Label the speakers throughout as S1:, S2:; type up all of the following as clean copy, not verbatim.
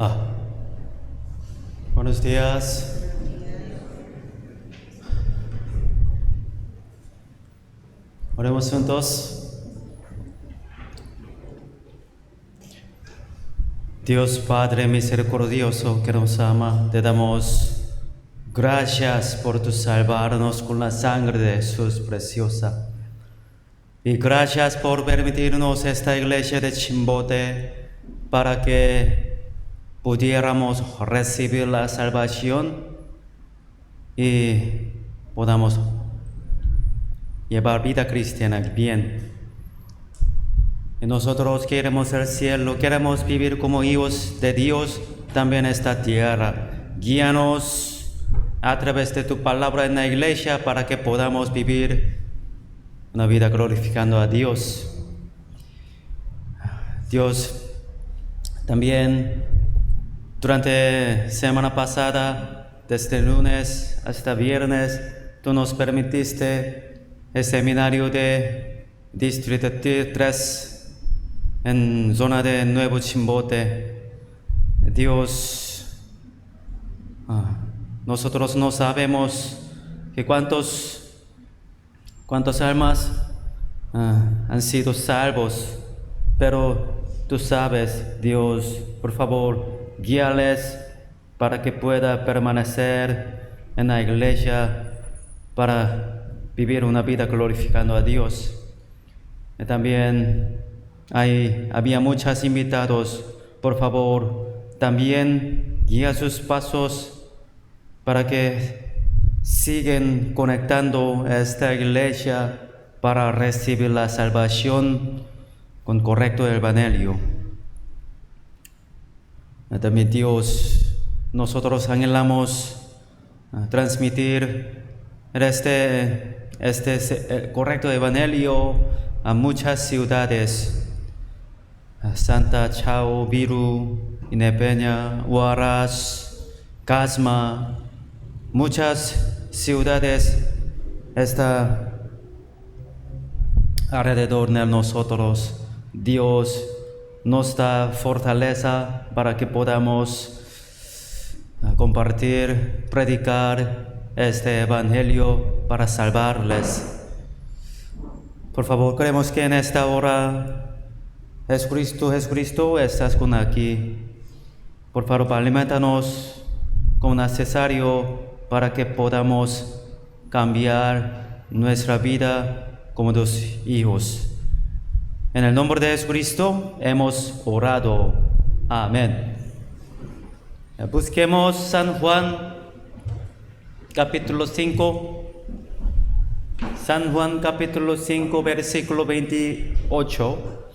S1: Ah, buenos días. Oremos juntos. Dios Padre misericordioso que nos ama, te damos gracias por tu salvarnos con la sangre de Jesús preciosa. Y gracias por permitirnos esta iglesia de Chimbote para que pudiéramos recibir la salvación y podamos llevar vida cristiana bien. Y nosotros queremos el cielo, queremos vivir como hijos de Dios también en esta tierra. Guíanos a través de tu palabra en la iglesia para que podamos vivir una vida glorificando a Dios. Dios, también durante semana pasada, desde lunes hasta viernes, tú nos permitiste el seminario de Distrito 3 en zona de Nuevo Chimbote. Dios, nosotros no sabemos que cuántas almas han sido salvos, pero tú sabes, Dios, por favor, guíales para que pueda permanecer en la iglesia para vivir una vida glorificando a Dios. Y también había muchos invitados. Por favor, también guía sus pasos para que sigan conectando a esta iglesia para recibir la salvación con correcto evangelio. También Dios, nosotros anhelamos transmitir este correcto evangelio a muchas ciudades: Santa, Chao, Viru, Inepeña, Huaraz, Casma. Muchas ciudades están alrededor de nosotros. Dios nos da fortaleza para que podamos compartir, predicar este evangelio para salvarles. Por favor, queremos que en esta hora, Jesucristo, estás con aquí. Por favor, alimentanos con necesario para que podamos cambiar nuestra vida como tus hijos. En el nombre de Jesucristo hemos orado. Amén. Busquemos San Juan capítulo 5. San Juan capítulo 5, versículo 28.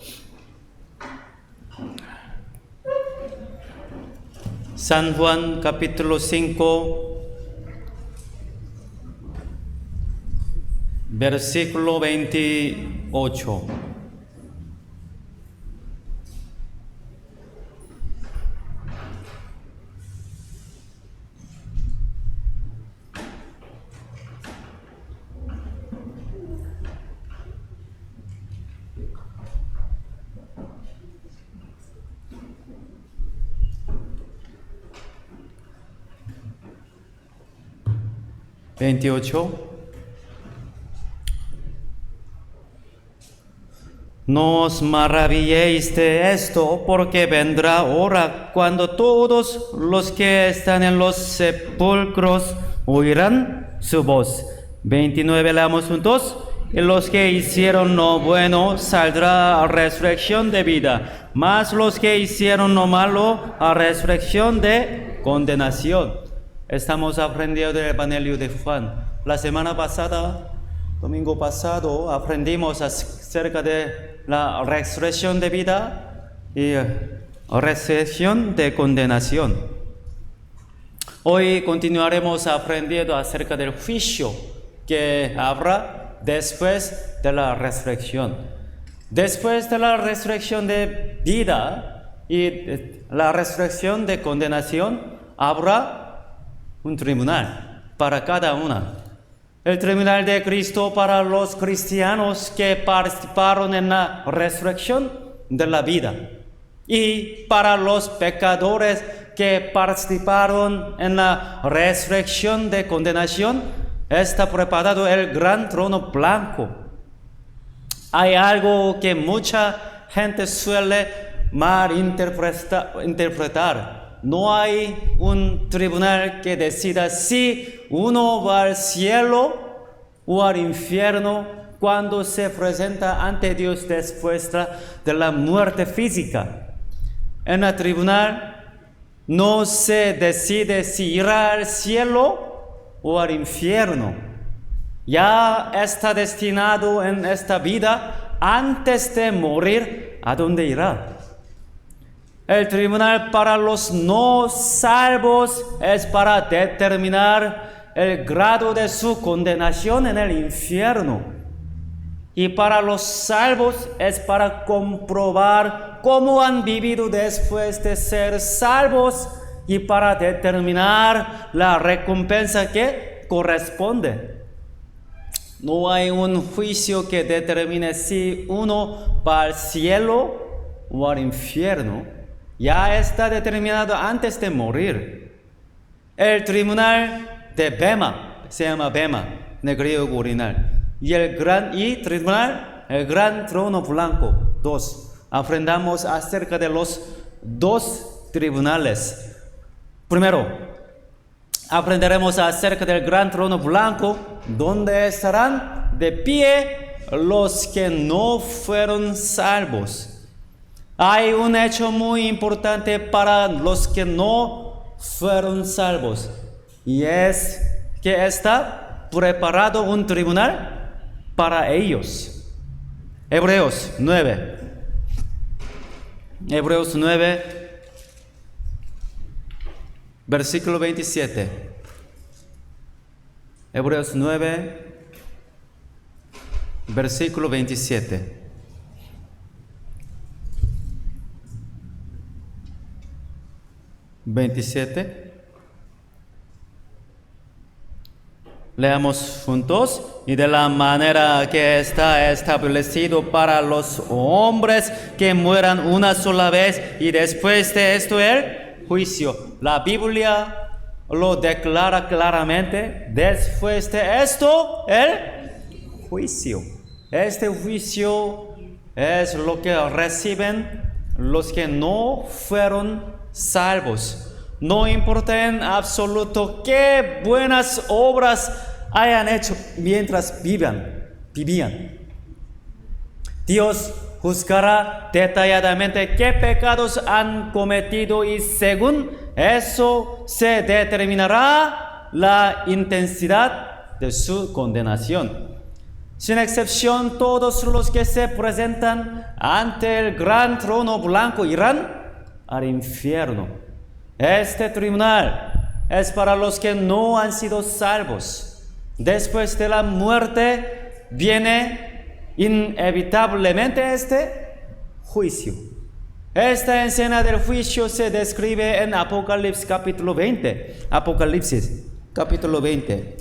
S1: San Juan capítulo 5, versículo 28. No os maravilléis de esto, porque vendrá hora cuando todos los que están en los sepulcros oirán su voz. 29, leamos juntos. Y los que hicieron lo bueno saldrá a resurrección de vida, mas los que hicieron lo malo a resurrección de condenación. Estamos aprendiendo el Evangelio de Juan. La semana pasada, domingo pasado, aprendimos acerca de la resurrección de vida y resurrección de condenación. Hoy continuaremos aprendiendo acerca del juicio que habrá después de la resurrección. Después de la resurrección de vida y la resurrección de condenación, habrá un tribunal para cada una. El tribunal de Cristo para los cristianos que participaron en la resurrección de la vida. Y para los pecadores que participaron en la resurrección de condenación, está preparado el gran trono blanco. Hay algo que mucha gente suele malinterpretar. No hay un tribunal que decida si uno va al cielo o al infierno cuando se presenta ante Dios después de la muerte física. En el tribunal no se decide si irá al cielo o al infierno. Ya está destinado en esta vida antes de morir a dónde irá. El tribunal para los no salvos es para determinar el grado de su condenación en el infierno. Y para los salvos es para comprobar cómo han vivido después de ser salvos y para determinar la recompensa que corresponde. No hay un juicio que determine si uno va al cielo o al infierno. Ya está determinado antes de morir. El tribunal de Bema, se llama Bema en el griego original. Y el gran trono blanco. 2. Aprendamos acerca de los dos tribunales. Primero, aprenderemos acerca del gran trono blanco, donde estarán de pie los que no fueron salvos. Hay un hecho muy importante para los que no fueron salvos, y es que está preparado un tribunal para ellos. Hebreos 9, versículo 27. Hebreos 9, versículo 27. Leamos juntos. Y de la manera que está establecido para los hombres que mueran una sola vez y después de esto el juicio. La Biblia lo declara claramente. Después de esto el juicio. Este juicio es lo que reciben los que no fueron salvos. No importa en absoluto qué buenas obras hayan hecho mientras vivían. Dios juzgará detalladamente qué pecados han cometido y según eso se determinará la intensidad de su condenación. Sin excepción, todos los que se presentan ante el gran trono blanco irán al infierno. Este tribunal es para los que no han sido salvos. Después de la muerte viene inevitablemente este juicio. Esta escena del juicio se describe en Apocalipsis capítulo 20. Apocalipsis capítulo 20.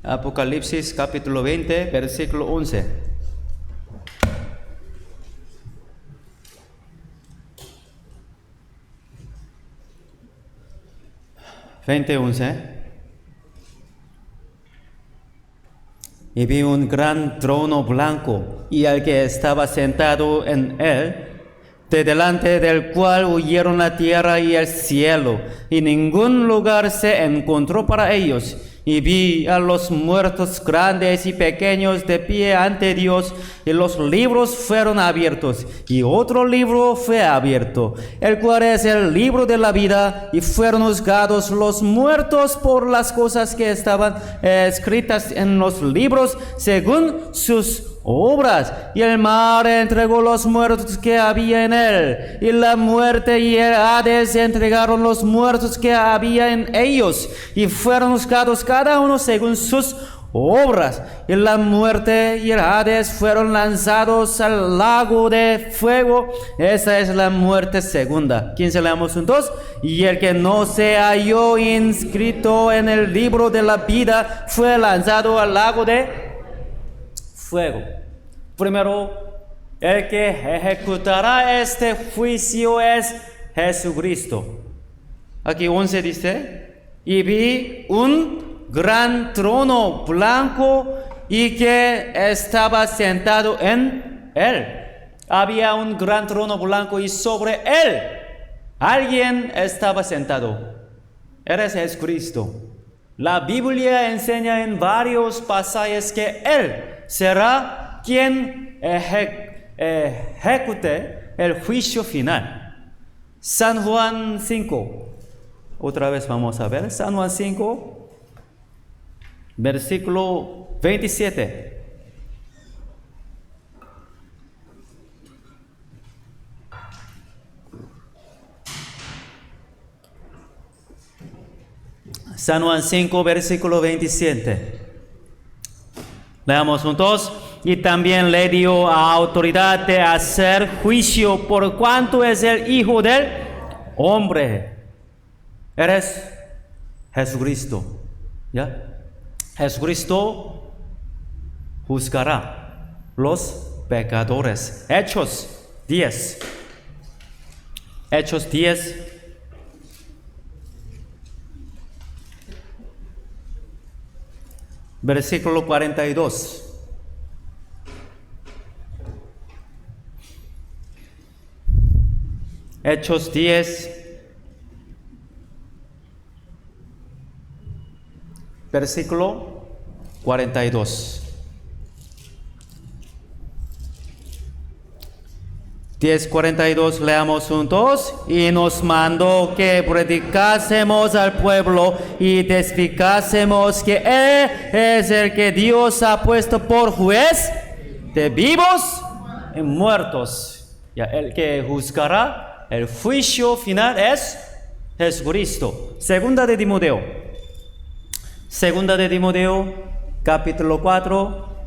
S1: Apocalipsis capítulo 20, versículo 11. 20:11. Y vi un gran trono blanco y al que estaba sentado en él, de delante del cual huyeron la tierra y el cielo, y ningún lugar se encontró para ellos. Y vi a los muertos grandes y pequeños de pie ante Dios, y los libros fueron abiertos, y otro libro fue abierto, el cual es el libro de la vida, y fueron juzgados los muertos por las cosas que estaban escritas en los libros según sus obras. Y el mar entregó los muertos que había en él, y la muerte y el Hades entregaron los muertos que había en ellos, y fueron juzgados cada uno según sus obras. Y la muerte y el Hades fueron lanzados al lago de fuego. Esa es la muerte segunda. 15, leamos juntos. Y el que no se halló inscrito en el libro de la vida fue lanzado al lago de fuego. Primero, el que ejecutará este juicio es Jesucristo. Aquí 11 dice, y vi un gran trono blanco y que estaba sentado en él. Había un gran trono blanco y sobre él alguien estaba sentado. Eres Jesucristo. La Biblia enseña en varios pasajes que Él será quien ejecute el juicio final. San Juan 5. Otra vez vamos a ver. San Juan 5, versículo 27. San Juan 5, versículo 27. Leamos juntos. Y también le dio autoridad de hacer juicio por cuanto es el Hijo del Hombre. Eres Jesucristo. ¿Ya? Jesucristo juzgará los pecadores. Hechos 10. Hechos 10. Versículo 42. Hechos 10, versículo 42. 10:42, leamos juntos. Y nos mandó que predicásemos al pueblo y testificásemos que Él es el que Dios ha puesto por juez de vivos y muertos. Ya, el que juzgará el juicio final es Jesucristo. Segunda de Timoteo, capítulo 4.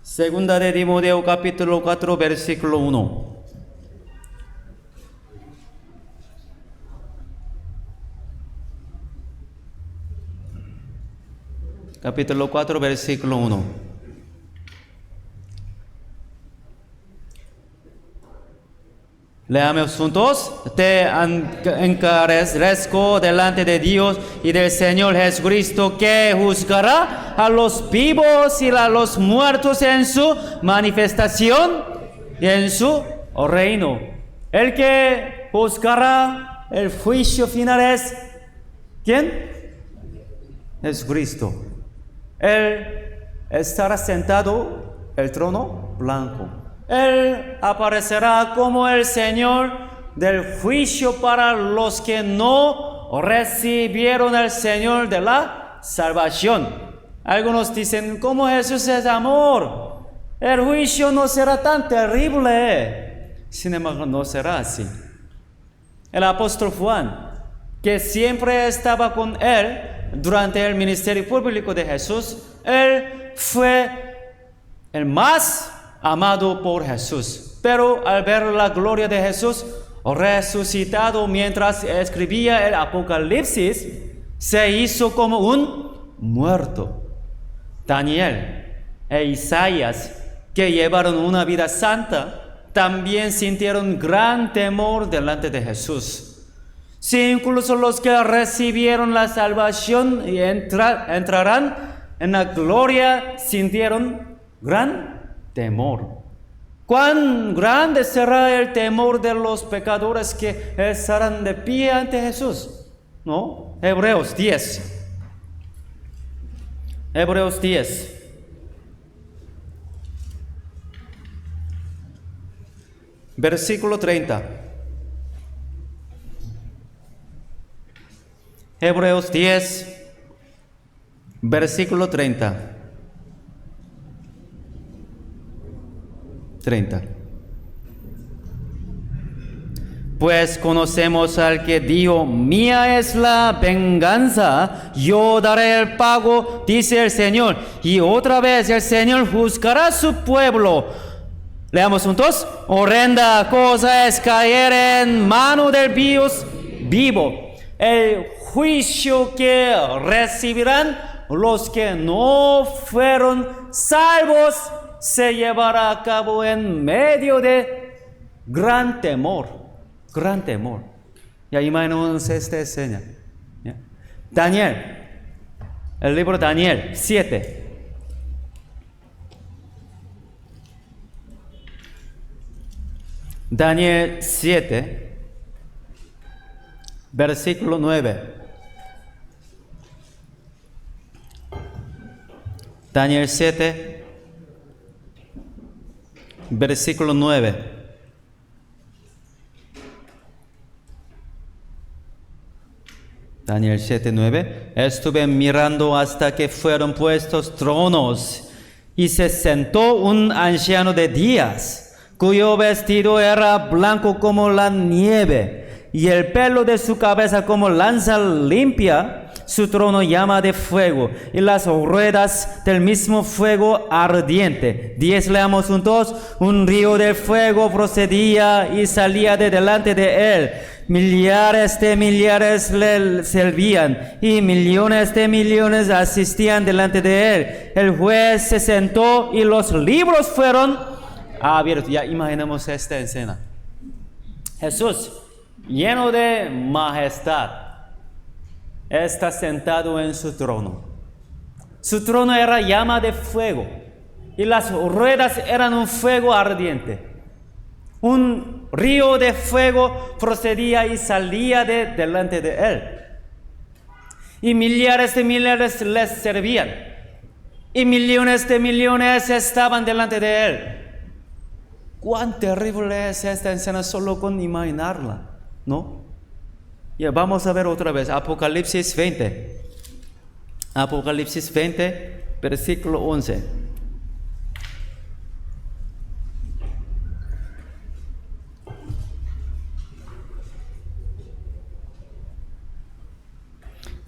S1: Segunda de Timoteo, capítulo 4, versículo 1. Capítulo 4, versículo 1. Leamos juntos. Te encarezco delante de Dios y del Señor Jesucristo, que juzgará a los vivos y a los muertos en su manifestación y en su reino. El que juzgará el juicio final es ¿quién? Jesucristo. Él estará sentado en el trono blanco. Él aparecerá como el Señor del juicio para los que no recibieron al Señor de la salvación. Algunos dicen, ¿cómo Jesús es amor? El juicio no será tan terrible. Sin embargo, no será así. El apóstol Juan, que siempre estaba con él durante el ministerio público de Jesús, él fue el más amado por Jesús. Pero al ver la gloria de Jesús resucitado mientras escribía el Apocalipsis, se hizo como un muerto. Daniel e Isaías, que llevaron una vida santa, también sintieron gran temor delante de Jesús. Si incluso los que recibieron la salvación y entrarán en la gloria sintieron gran temor. ¿Cuán grande será el temor de los pecadores que estarán de pie ante Jesús? ¿No? Hebreos 10. Hebreos 10. Versículo 30. Hebreos 10, versículo 30. 30. Pues conocemos al que dijo, mía es la venganza, yo daré el pago, dice el Señor. Y otra vez el Señor juzgará a su pueblo. Leamos juntos. Horrenda cosa es caer en mano del Dios vivo. el juicio que recibirán los que no fueron salvos se llevará a cabo en medio de gran temor. Gran temor. Ya imaginemos esta escena. ¿Ya? Daniel. El libro de Daniel 7. Daniel 7, versículo 9. Daniel 7, versículo 9. Daniel 7, 9. Estuve mirando hasta que fueron puestos tronos y se sentó un anciano de días, cuyo vestido era blanco como la nieve, y el pelo de su cabeza como lanza limpia. Su trono llama de fuego, y las ruedas del mismo fuego ardiente. 10 leamos juntos. Un río de fuego procedía y salía de delante de él. Millares de millares le servían, y millones de millones asistían delante de él. El juez se sentó y los libros fueron abiertos. Ya imaginemos esta escena. Jesús, lleno de majestad, está sentado en su trono. Su trono era llama de fuego, y las ruedas eran un fuego ardiente. Un río de fuego procedía y salía de delante de él. Y millares de millares les servían, y millones de millones estaban delante de él. Cuán terrible es esta escena solo con imaginarla, ¿no? Ya vamos a ver otra vez Apocalipsis 20. Apocalipsis 20, versículo 11.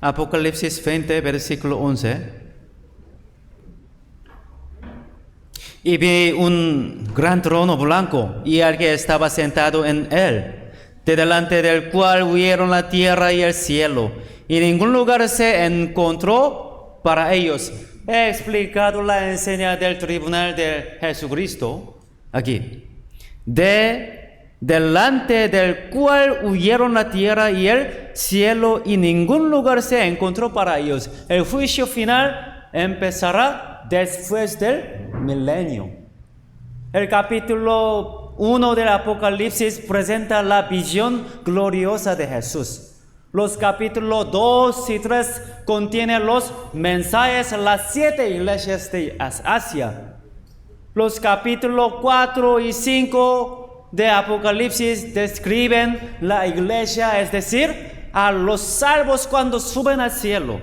S1: Apocalipsis 20, versículo 11. Y vi un gran trono blanco y al que estaba sentado en él, de delante del cual huyeron la tierra y el cielo, y ningún lugar se encontró para ellos. He explicado la enseñanza del tribunal de Jesucristo aquí. Delante del cual huyeron la tierra y el cielo, y ningún lugar se encontró para ellos. El juicio final empezará después del milenio. El capítulo 1 del Apocalipsis presenta la visión gloriosa de Jesús. Los capítulos 2 y 3 contienen los mensajes a las 7 iglesias de Asia. Los capítulos 4 y 5 de Apocalipsis describen la iglesia, es decir, a los salvos cuando suben al cielo.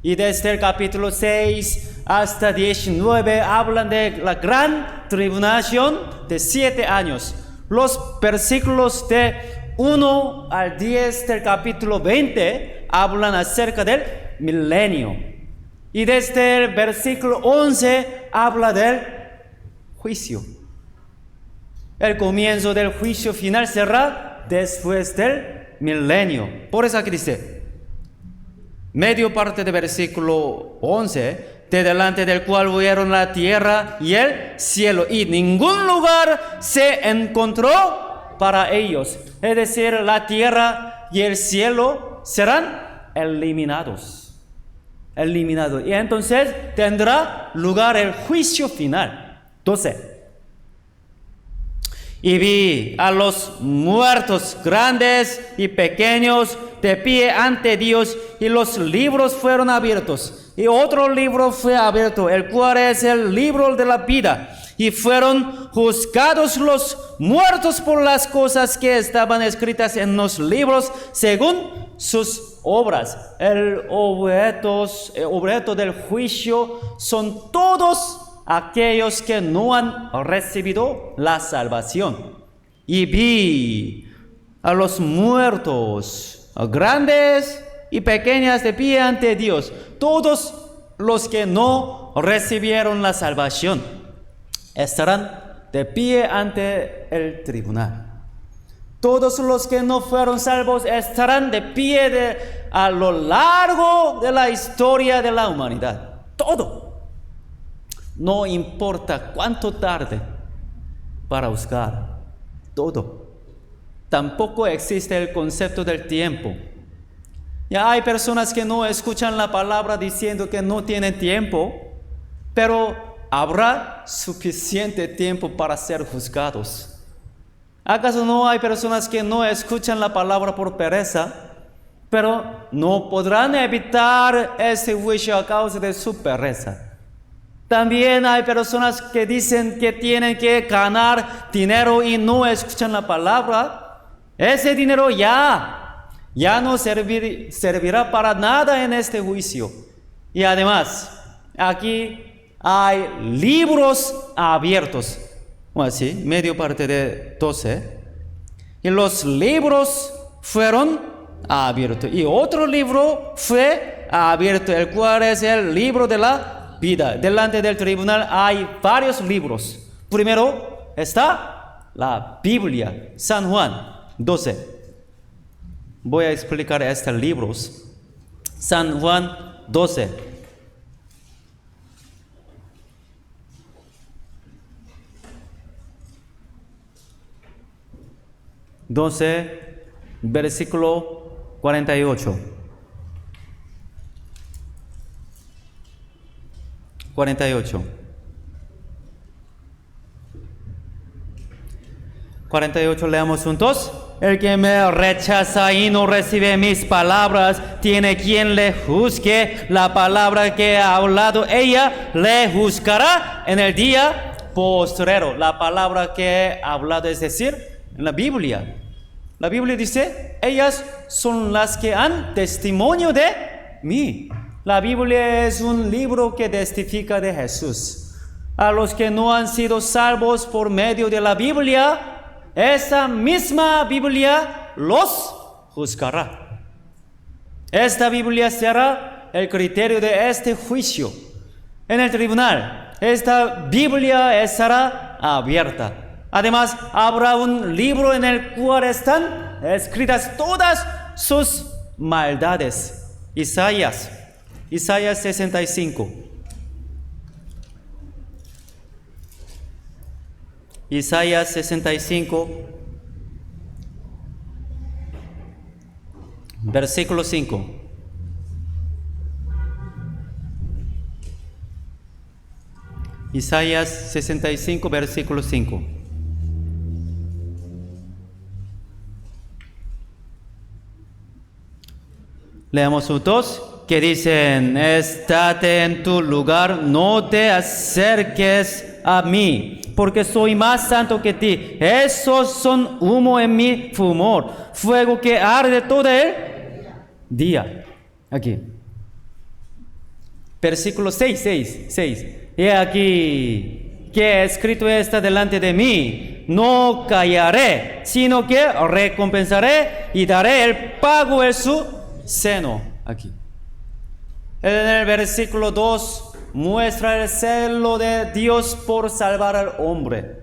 S1: Y desde el capítulo 6 hasta 19 hablan de la gran tribulación de 7 años. Los versículos de 1 al 10 del capítulo 20 hablan acerca del milenio. Y desde el versículo 11 habla del juicio. El comienzo del juicio final será después del milenio. Por eso aquí dice, medio parte del versículo 11, de delante del cual huyeron la tierra y el cielo, y ningún lugar se encontró para ellos. Es decir, la tierra y el cielo serán eliminados. Y entonces tendrá lugar el juicio final. 12. Y vi a los muertos grandes y pequeños de pie ante Dios, y los libros fueron abiertos. Y otro libro fue abierto, el cual es el libro de la vida. Y fueron juzgados los muertos por las cosas que estaban escritas en los libros según sus obras. El objeto del juicio son todos aquellos que no han recibido la salvación. Y vi a los muertos, grandes y pequeñas, de pie ante Dios, todos los que no recibieron la salvación estarán de pie ante el tribunal. Todos los que no fueron salvos estarán de pie a lo largo de la historia de la humanidad. Todo. No importa cuánto tarde para juzgar. Todo. Tampoco existe el concepto del tiempo. Ya hay personas que no escuchan la palabra diciendo que no tienen tiempo, pero habrá suficiente tiempo para ser juzgados. ¿Acaso no hay personas que no escuchan la palabra por pereza, pero no podrán evitar ese juicio a causa de su pereza? También hay personas que dicen que tienen que ganar dinero y no escuchan la palabra. Ese dinero ya no servirá para nada en este juicio. Y además, aquí hay libros abiertos. Así, medio parte de 12. Y los libros fueron abiertos. Y otro libro fue abierto, el cual es el libro de la vida. Delante del tribunal hay varios libros. Primero está la Biblia, San Juan 12. Voy a explicar estos libros. San Juan 12. Versículo 48. 48 leamos juntos. El que me rechaza y no recibe mis palabras, tiene quien le juzgue. La palabra que ha hablado ella le juzgará en el día postrero. La palabra que ha hablado, es decir, en la Biblia. La Biblia dice, ellas son las que dan testimonio de mí. La Biblia es un libro que testifica de Jesús. A los que no han sido salvos por medio de la Biblia, esa misma Biblia los juzgará. Esta Biblia será el criterio de este juicio. En el tribunal, esta Biblia estará abierta. Además, habrá un libro en el cual están escritas todas sus maldades. Isaías 65. Isaías 65, versículo 5. Isaías 65, versículo 5. Leamos juntos, que dicen, estate en tu lugar, no te acerques a mí, porque soy más santo que ti. Esos son humo en mi fumor, fuego que arde todo el día. Aquí. Versículo 6. He aquí que escrito está delante de mí, no callaré, sino que recompensaré y daré el pago en su seno. Aquí. En el versículo 2 muestra el celo de Dios por salvar al hombre.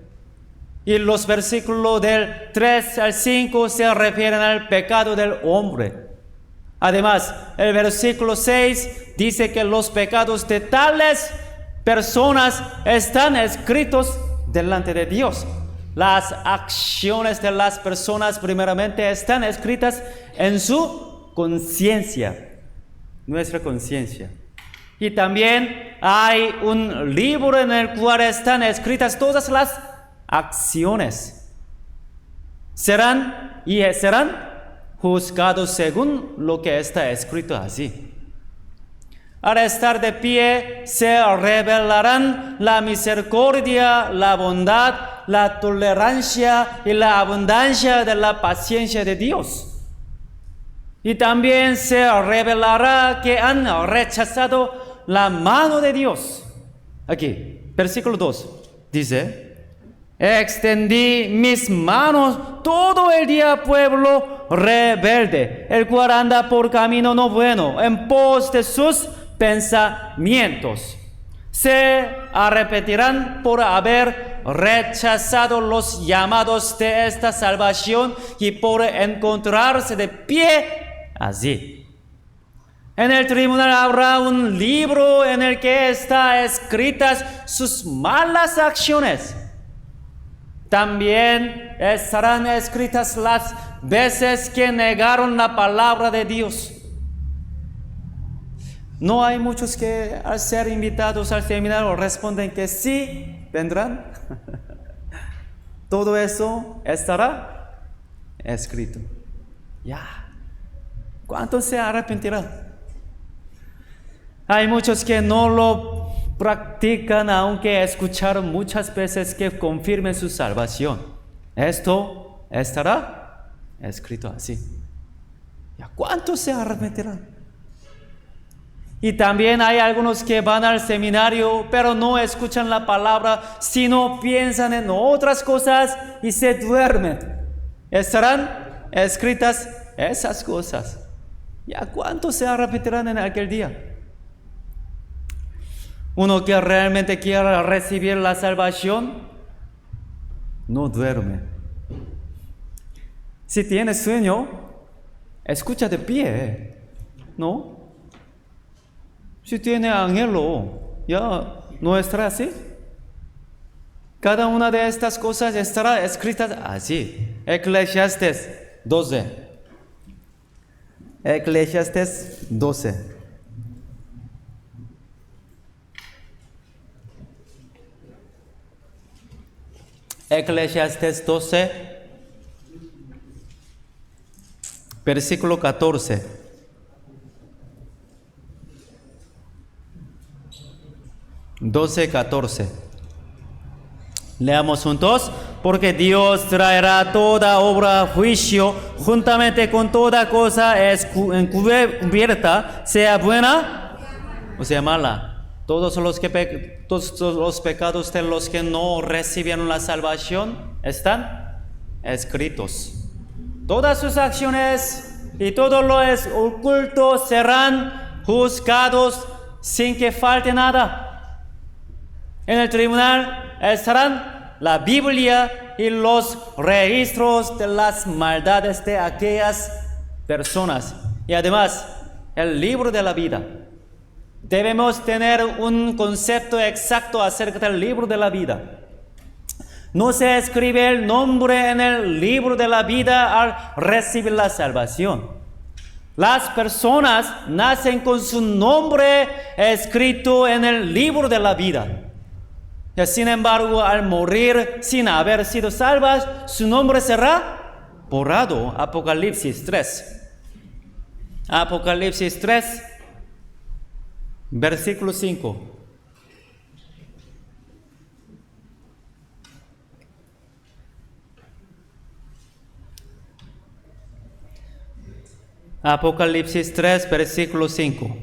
S1: Y los versículos del 3 al 5 se refieren al pecado del hombre. Además, el versículo 6 dice que los pecados de tales personas están escritos delante de Dios. Las acciones de las personas primeramente están escritas en su conciencia, nuestra conciencia. Y también hay un libro en el cual están escritas todas las acciones. Serán juzgados según lo que está escrito así. Al estar de pie se revelarán la misericordia, la bondad, la tolerancia y la abundancia de la paciencia de Dios. Y también se revelará que han rechazado la mano de Dios. Aquí, versículo 2, dice, extendí mis manos todo el día al pueblo rebelde, el cual anda por camino no bueno, en pos de sus pensamientos. Se arrepentirán por haber rechazado los llamados de esta salvación y por encontrarse de pie así. En el tribunal habrá un libro en el que están escritas sus malas acciones. También estarán escritas las veces que negaron la palabra de Dios. No hay muchos que al ser invitados al seminario responden que sí, vendrán. Todo eso estará escrito. Ya. ¿Cuántos se arrepentirán? Hay muchos que no lo practican, aunque escucharon muchas veces que confirmen su salvación. Esto estará escrito así. ¿Ya cuántos se arrepentirán? Y también hay algunos que van al seminario, pero no escuchan la palabra, sino piensan en otras cosas y se duermen. Estarán escritas esas cosas. ¿Ya cuántos se arrepentirán en aquel día? Uno que realmente quiera recibir la salvación, no duerme. Si tienes sueño, escucha de pie, ¿no? Si tiene anhelo, ya no estará así. Cada una de estas cosas estará escrita así. Eclesiastes 12. Eclesiastes 12. Eclesiastes 12, versículo 14. Leamos juntos. Porque Dios traerá toda obra a juicio, juntamente con toda cosa encubierta, sea buena o sea mala. Todos los pecados de los que no recibieron la salvación están escritos. Todas sus acciones y todo lo oculto serán juzgados sin que falte nada. En el tribunal estarán la Biblia y los registros de las maldades de aquellas personas. Y además, el libro de la vida. Debemos tener un concepto exacto acerca del libro de la vida. No se escribe el nombre en el libro de la vida al recibir la salvación. Las personas nacen con su nombre escrito en el libro de la vida. Sin embargo, al morir sin haber sido salvas, su nombre será borrado. Apocalipsis 3. Apocalipsis 3, versículo 5. Apocalipsis 3, versículo 5.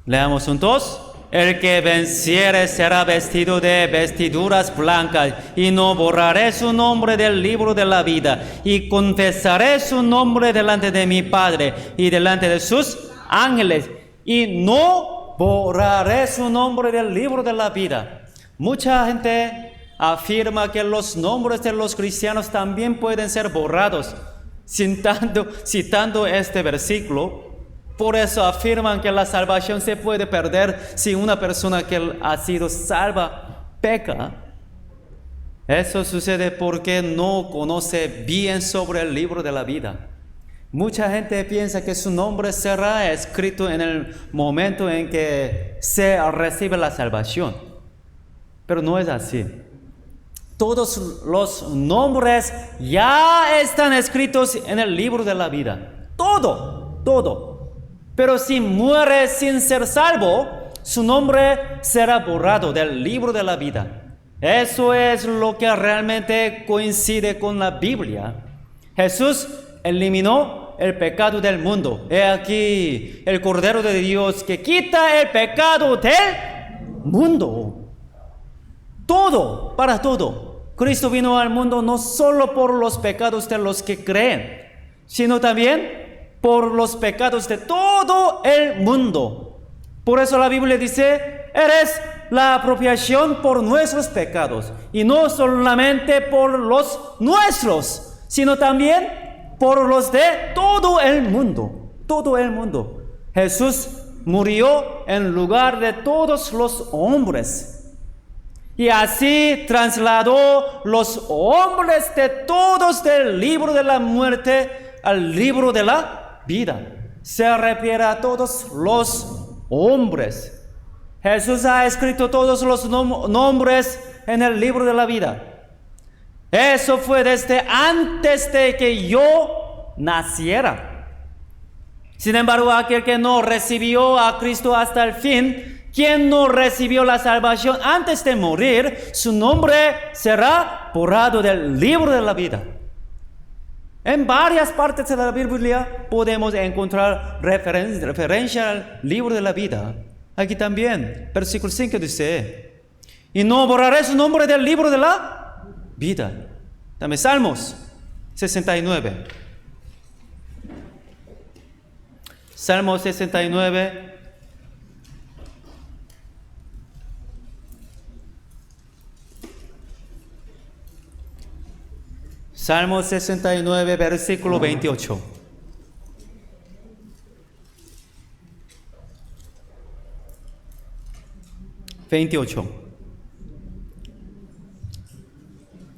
S1: Leamos juntos. El que venciere será vestido de vestiduras blancas, y no borraré su nombre del libro de la vida, y confesaré su nombre delante de mi Padre y delante de sus ángeles, y no borraré su nombre del libro de la vida. Mucha gente afirma que los nombres de los cristianos también pueden ser borrados, citando este versículo. Por eso afirman que la salvación se puede perder si una persona que ha sido salva peca. Eso sucede porque no conoce bien sobre el libro de la vida. Mucha gente piensa que su nombre será escrito en el momento en que se recibe la salvación. Pero no es así. Todos los nombres ya están escritos en el libro de la vida. Todo. Pero si muere sin ser salvo, su nombre será borrado del libro de la vida. Eso es lo que realmente coincide con la Biblia. Jesús eliminó el pecado del mundo. He aquí el Cordero de Dios que quita el pecado del mundo. Todo, para todo. Cristo vino al mundo no solo por los pecados de los que creen, sino también por los pecados de todo el mundo. Por eso la Biblia dice, eres la apropiación por nuestros pecados. Y no solamente por los nuestros, sino también por los de todo el mundo. Todo el mundo. Jesús murió en lugar de todos los hombres. Y así trasladó los hombres de todos del libro de la muerte al libro de la vida. Se refiere a todos los hombres. Jesús ha escrito todos los nombres en el libro de la vida. Eso fue desde antes de que yo naciera. Sin embargo, aquel que no recibió a Cristo hasta el fin, quien no recibió la salvación antes de morir, su nombre será borrado del libro de la vida. En varias partes de la Biblia podemos encontrar referencia al libro de la vida. Aquí también, versículo 5 dice, y no borraré su nombre del libro de la vida. Dame Salmos 69. Salmo 69. Salmo 69, versículo 28.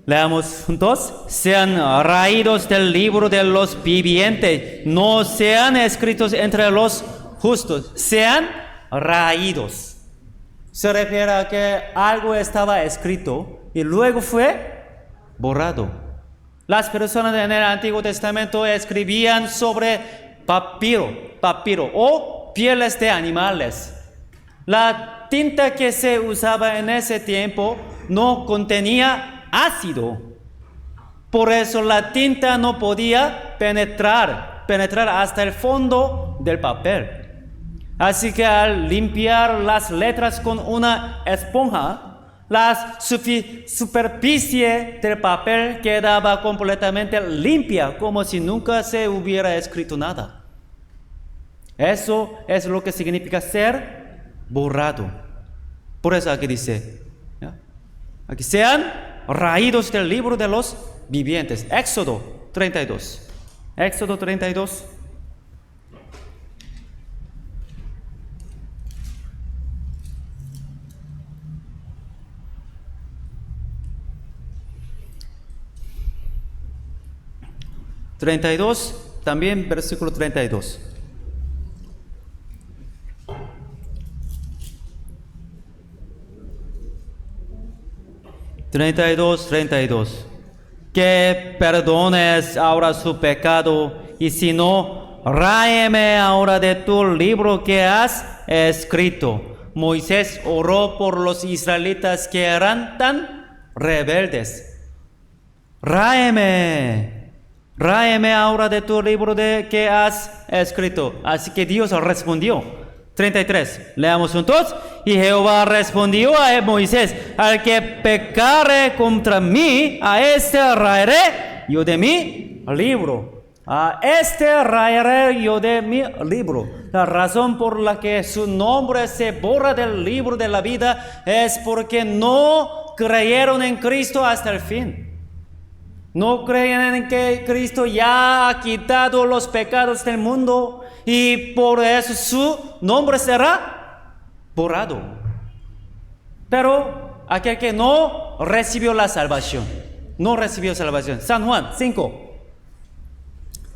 S1: Leamos juntos. Sean raídos del libro de los vivientes, no sean escritos entre los justos. Sean raídos. Se refiere a que algo estaba escrito y luego fue borrado. Las personas en el Antiguo Testamento escribían sobre papiro o pieles de animales. La tinta que se usaba en ese tiempo no contenía ácido. Por eso la tinta no podía penetrar hasta el fondo del papel. Así que al limpiar las letras con una esponja, la superficie del papel quedaba completamente limpia, como si nunca se hubiera escrito nada. Eso es lo que significa ser borrado. Por eso aquí dice, ¿ya? Aquí sean raídos del libro de los vivientes. Éxodo 32. Éxodo 32. También versículo 32. Que perdones ahora su pecado, y si no, ráeme ahora de tu libro que has escrito. Moisés oró por los israelitas que eran tan rebeldes. Ráeme ahora de tu libro que has escrito. Así que Dios respondió. 33. Leamos juntos. Y Jehová respondió a Moisés: al que pecare contra mí, a este raeré yo de mi libro. A este raeré yo de mi libro. La razón por la que su nombre se borra del libro de la vida es porque no creyeron en Cristo hasta el fin. No creen en que Cristo ya ha quitado los pecados del mundo, y por eso su nombre será borrado. Pero aquel que no recibió la salvación, San Juan 5.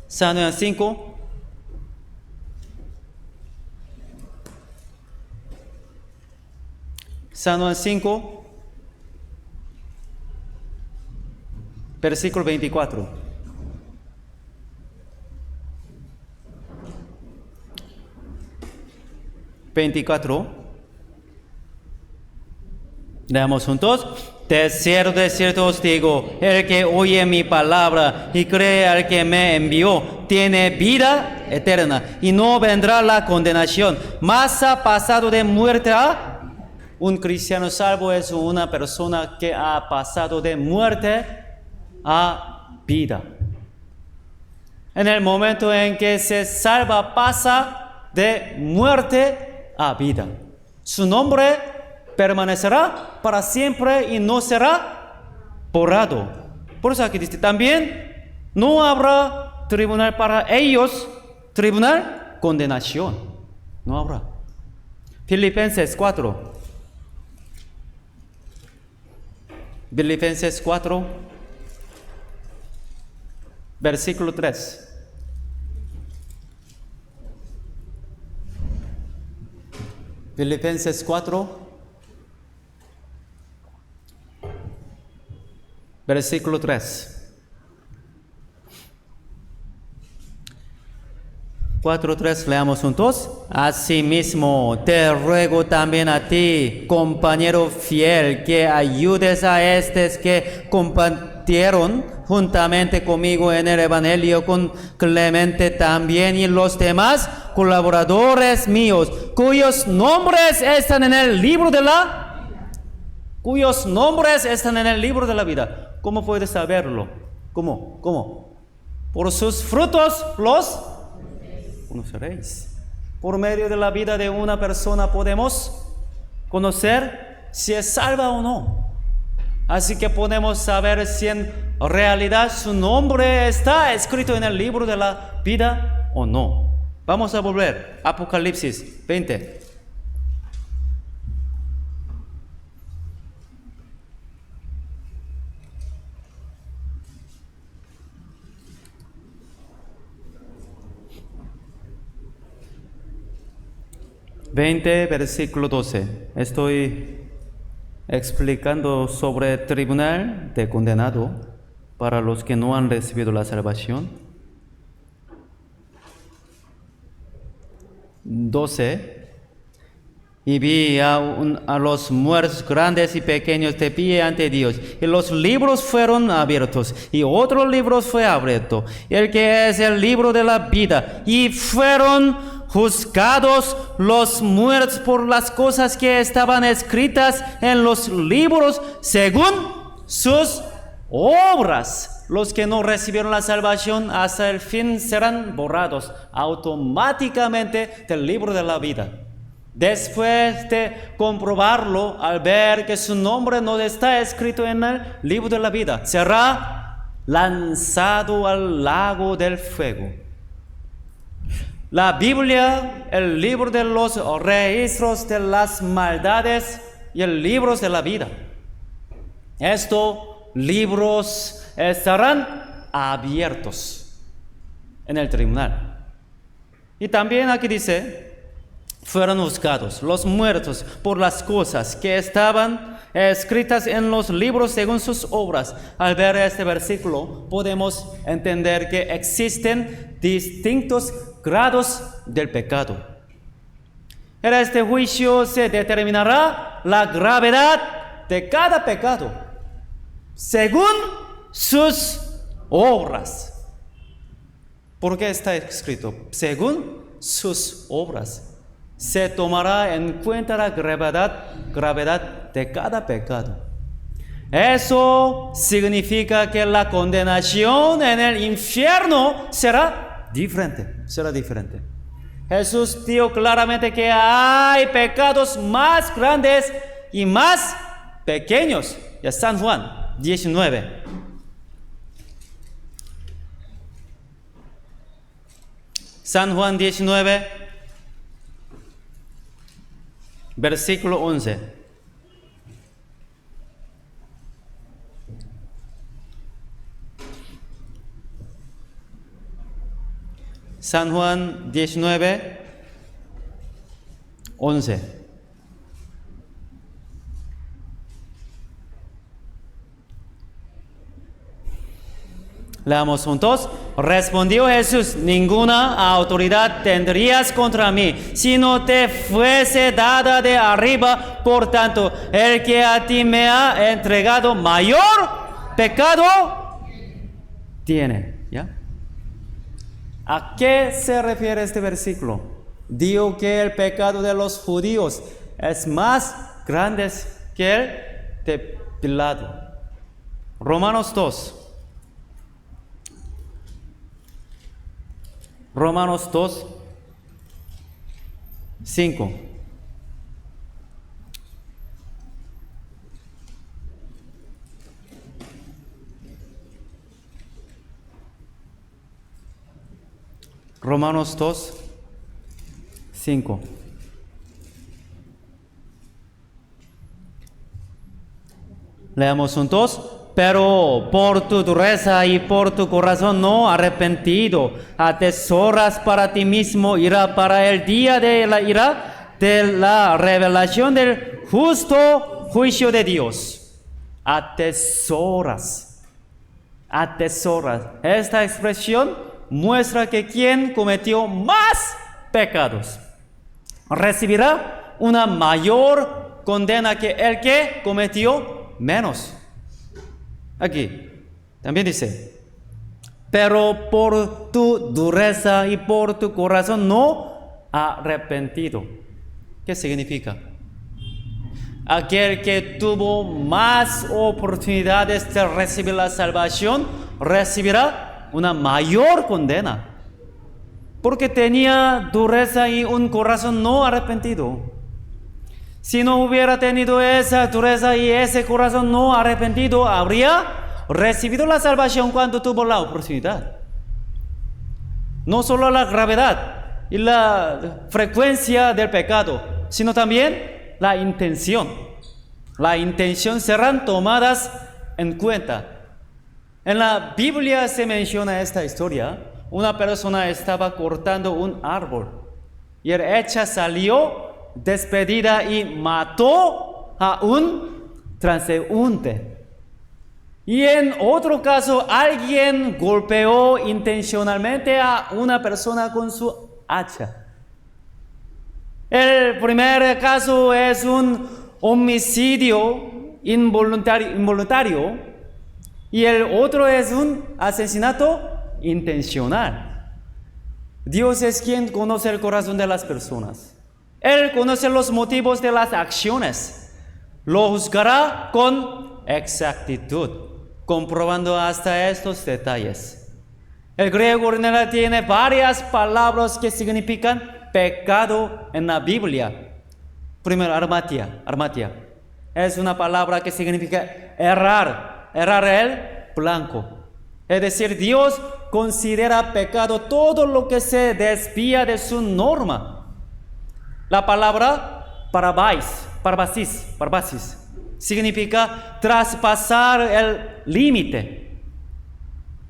S1: San Juan 5. San Juan 5. Versículo 24. Leamos juntos. De cierto os digo, el que oye mi palabra y cree al que me envió, tiene vida eterna y no vendrá la condenación, mas ha pasado de muerte a... Un cristiano salvo es una persona que ha pasado de muerte a vida. En el momento en que se salva, pasa de muerte a vida. Su nombre permanecerá para siempre y no será borrado. Por eso aquí dice también, no habrá tribunal para ellos, tribunal, condenación. No habrá. Filipenses 4. Filipenses 4, versículo 3. Filipenses 4, versículo 3. 4:3, leamos juntos. Asimismo, te ruego también a ti, compañero fiel, que ayudes a estos que compartieron juntamente conmigo en el Evangelio, con Clemente también y los demás colaboradores míos, cuyos nombres están en el libro de la vida. ¿Cómo puedes saberlo? ¿Cómo? Por sus frutos los conoceréis. Por medio de la vida de una persona podemos conocer si es salva o no. Así que podemos saber si en realidad su nombre está escrito en el libro de la vida o no. Vamos a volver. Apocalipsis 20. Versículo 12. Estoy explicando sobre el tribunal de condenado para los que no han recibido la salvación. 12. Y vi a los muertos grandes y pequeños de pie ante Dios, y los libros fueron abiertos, y otro libro fue abierto, el que es el libro de la vida, y fueron juzgados los muertos por las cosas que estaban escritas en los libros según sus obras. Los que no recibieron la salvación hasta el fin serán borrados automáticamente del libro de la vida. Después de comprobarlo, al ver que su nombre no está escrito en el libro de la vida, será lanzado al lago del fuego. La Biblia, el libro de los registros de las maldades y el libro de la vida. Estos libros estarán abiertos en el tribunal. Y también aquí dice, fueron juzgados los muertos por las cosas que estaban escritas en los libros según sus obras. Al ver este versículo podemos entender que existen distintos grados del pecado. En este juicio se determinará la gravedad de cada pecado según sus obras. ¿Por qué está escrito? Según sus obras. Se tomará en cuenta la gravedad de cada pecado. Eso significa que la condenación en el infierno será diferente. Jesús dijo claramente que hay pecados más grandes y más pequeños. Ya San Juan 19. San Juan 19, versículo 11. San Juan 19, 11. Leamos juntos. Respondió Jesús: ninguna autoridad tendrías contra mí, si no te fuese dada de arriba. Por tanto, el que a ti me ha entregado mayor pecado tiene. ¿Ya? ¿A qué se refiere este versículo? Digo que el pecado de los judíos es más grande que el de Pilato. Romanos 2. Romanos 2, 5. Romanos 2, 5. Leamos juntos. Pero por tu dureza y por tu corazón no arrepentido, atesoras para ti mismo ira para el día de la ira, de la revelación del justo juicio de Dios. Atesoras. Atesoras. Esta expresión muestra que quien cometió más pecados recibirá una mayor condena que el que cometió menos. Aquí también dice, pero por tu dureza y por tu corazón no arrepentido. ¿Qué significa? Aquel que tuvo más oportunidades de recibir la salvación recibirá una mayor condena, porque tenía dureza y un corazón no arrepentido. Si no hubiera tenido esa dureza y ese corazón no arrepentido, habría recibido la salvación cuando tuvo la oportunidad. No solo la gravedad y la frecuencia del pecado, sino también la intención. La intención serán tomadas en cuenta. En la Biblia se menciona esta historia. Una persona estaba cortando un árbol y el hacha salió despedida y mató a un transeúnte. Y en otro caso, alguien golpeó intencionalmente a una persona con su hacha. El primer caso es un homicidio involuntario y el otro es un asesinato intencional. Dios es quien conoce el corazón de las personas. Él conoce los motivos de las acciones. Lo juzgará con exactitud, comprobando hasta estos detalles. El griego original tiene varias palabras que significan pecado en la Biblia. Primero, armatia. Es una palabra que significa errar el blanco. Es decir, Dios considera pecado todo lo que se desvía de su norma. La palabra parbasis, significa traspasar el límite.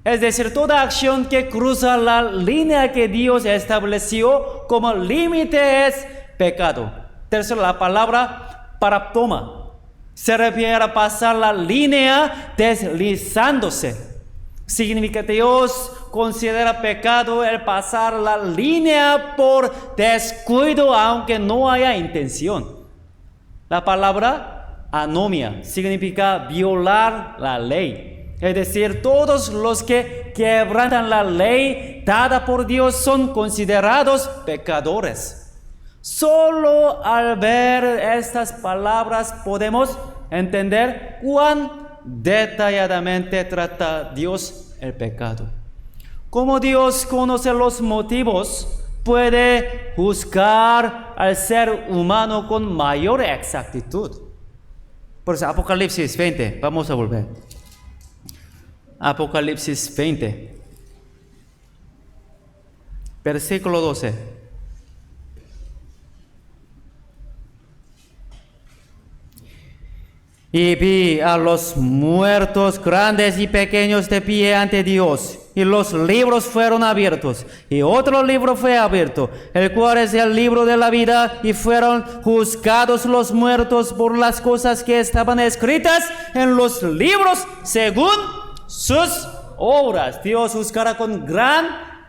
S1: Es decir, toda acción que cruza la línea que Dios estableció como límite es pecado. Tercero, la palabra paraptoma se refiere a pasar la línea deslizándose. Significa que Dios considera pecado el pasar la línea por descuido, aunque no haya intención. La palabra anomia significa violar la ley. Es decir, todos los que quebrantan la ley dada por Dios son considerados pecadores. Solo al ver estas palabras podemos entender cuán detalladamente trata Dios el pecado. Como Dios conoce los motivos, puede juzgar al ser humano con mayor exactitud. Por eso, Apocalipsis 20, vamos a volver. Apocalipsis 20, versículo 12. Y vi a los muertos grandes y pequeños de pie ante Dios, y los libros fueron abiertos, y otro libro fue abierto, el cual es el libro de la vida, y fueron juzgados los muertos por las cosas que estaban escritas en los libros según sus obras. Dios juzgará con gran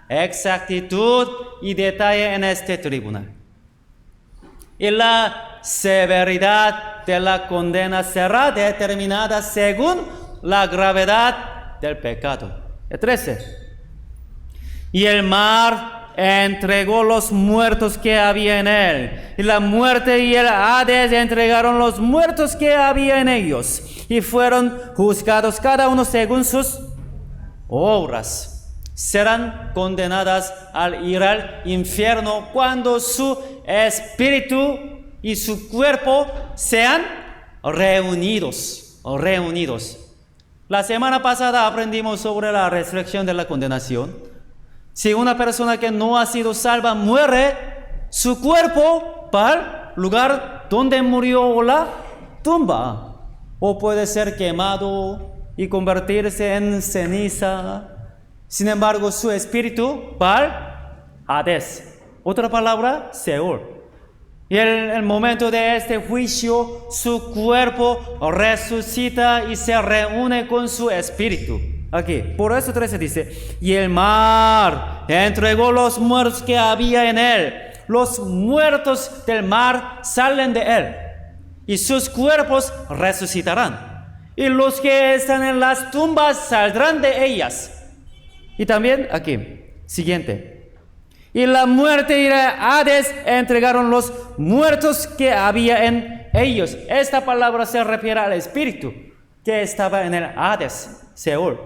S1: exactitud y detalle en este tribunal. Y la severidad de la condena será determinada según la gravedad del pecado. El 13. Y el mar entregó los muertos que había en él, y la muerte y el Hades entregaron los muertos que había en ellos, y fueron juzgados cada uno según sus obras. serán condenadas al ir al infierno cuando su espíritu y su cuerpo sean reunidos. La semana pasada aprendimos sobre la resurrección de la condenación. Si una persona que no ha sido salva muere, su cuerpo va al lugar donde murió, la tumba, o puede ser quemado y convertirse en ceniza. Sin embargo, su espíritu va al Hades, otra palabra, Seol. Y en el momento de este juicio, su cuerpo resucita y se reúne con su espíritu. Aquí, por eso 13 dice, y el mar entregó los muertos que había en él. Los muertos del mar salen de él, y sus cuerpos resucitarán. Y los que están en las tumbas saldrán de ellas. Y también aquí, siguiente. Y la muerte y la Hades entregaron los muertos que había en ellos. Esta palabra se refiere al espíritu que estaba en el Hades, Seol.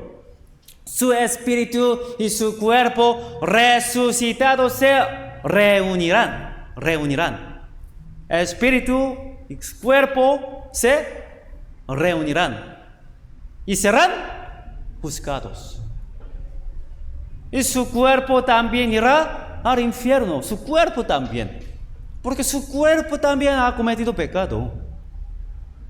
S1: Su espíritu y su cuerpo resucitados se reunirán. Espíritu y cuerpo se reunirán y serán juzgados. Y su cuerpo también irá al infierno, su cuerpo también, porque su cuerpo también ha cometido pecado.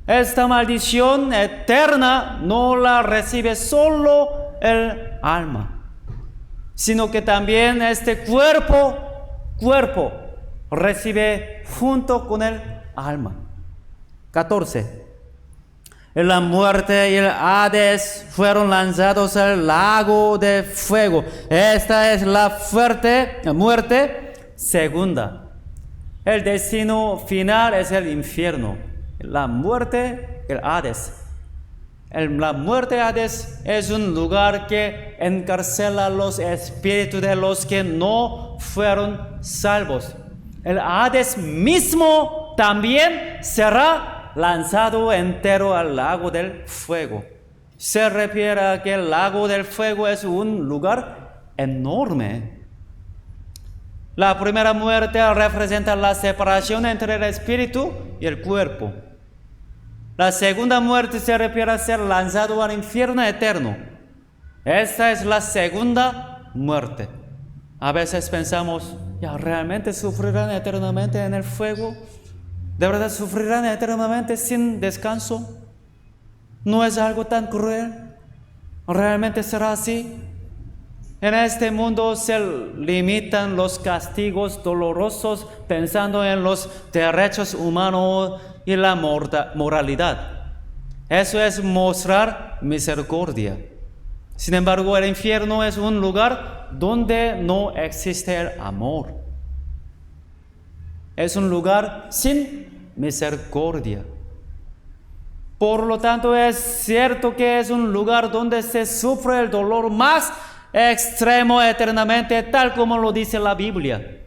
S1: Esta maldición eterna no la recibe solo el alma, sino que también este cuerpo recibe junto con el alma. 14. La muerte y el Hades fueron lanzados al lago de fuego. Esta es la muerte segunda. El destino final es el infierno. La muerte, el Hades. La muerte Hades es un lugar que encarcela los espíritus de los que no fueron salvos. El Hades mismo también será lanzado entero al lago del fuego. Se refiere a que el lago del fuego es un lugar enorme. La primera muerte representa la separación entre el espíritu y el cuerpo. La segunda muerte se refiere a ser lanzado al infierno eterno. Esta es la segunda muerte. A veces pensamos, ¿ya realmente sufrirán eternamente en el fuego? ¿De verdad sufrirán eternamente sin descanso? ¿No es algo tan cruel? ¿Realmente será así? En este mundo se limitan los castigos dolorosos pensando en los derechos humanos y la moralidad. Eso es mostrar misericordia. Sin embargo, el infierno es un lugar donde no existe el amor. Es un lugar sin misericordia. Por lo tanto, es cierto que es un lugar donde se sufre el dolor más extremo eternamente, tal como lo dice la Biblia.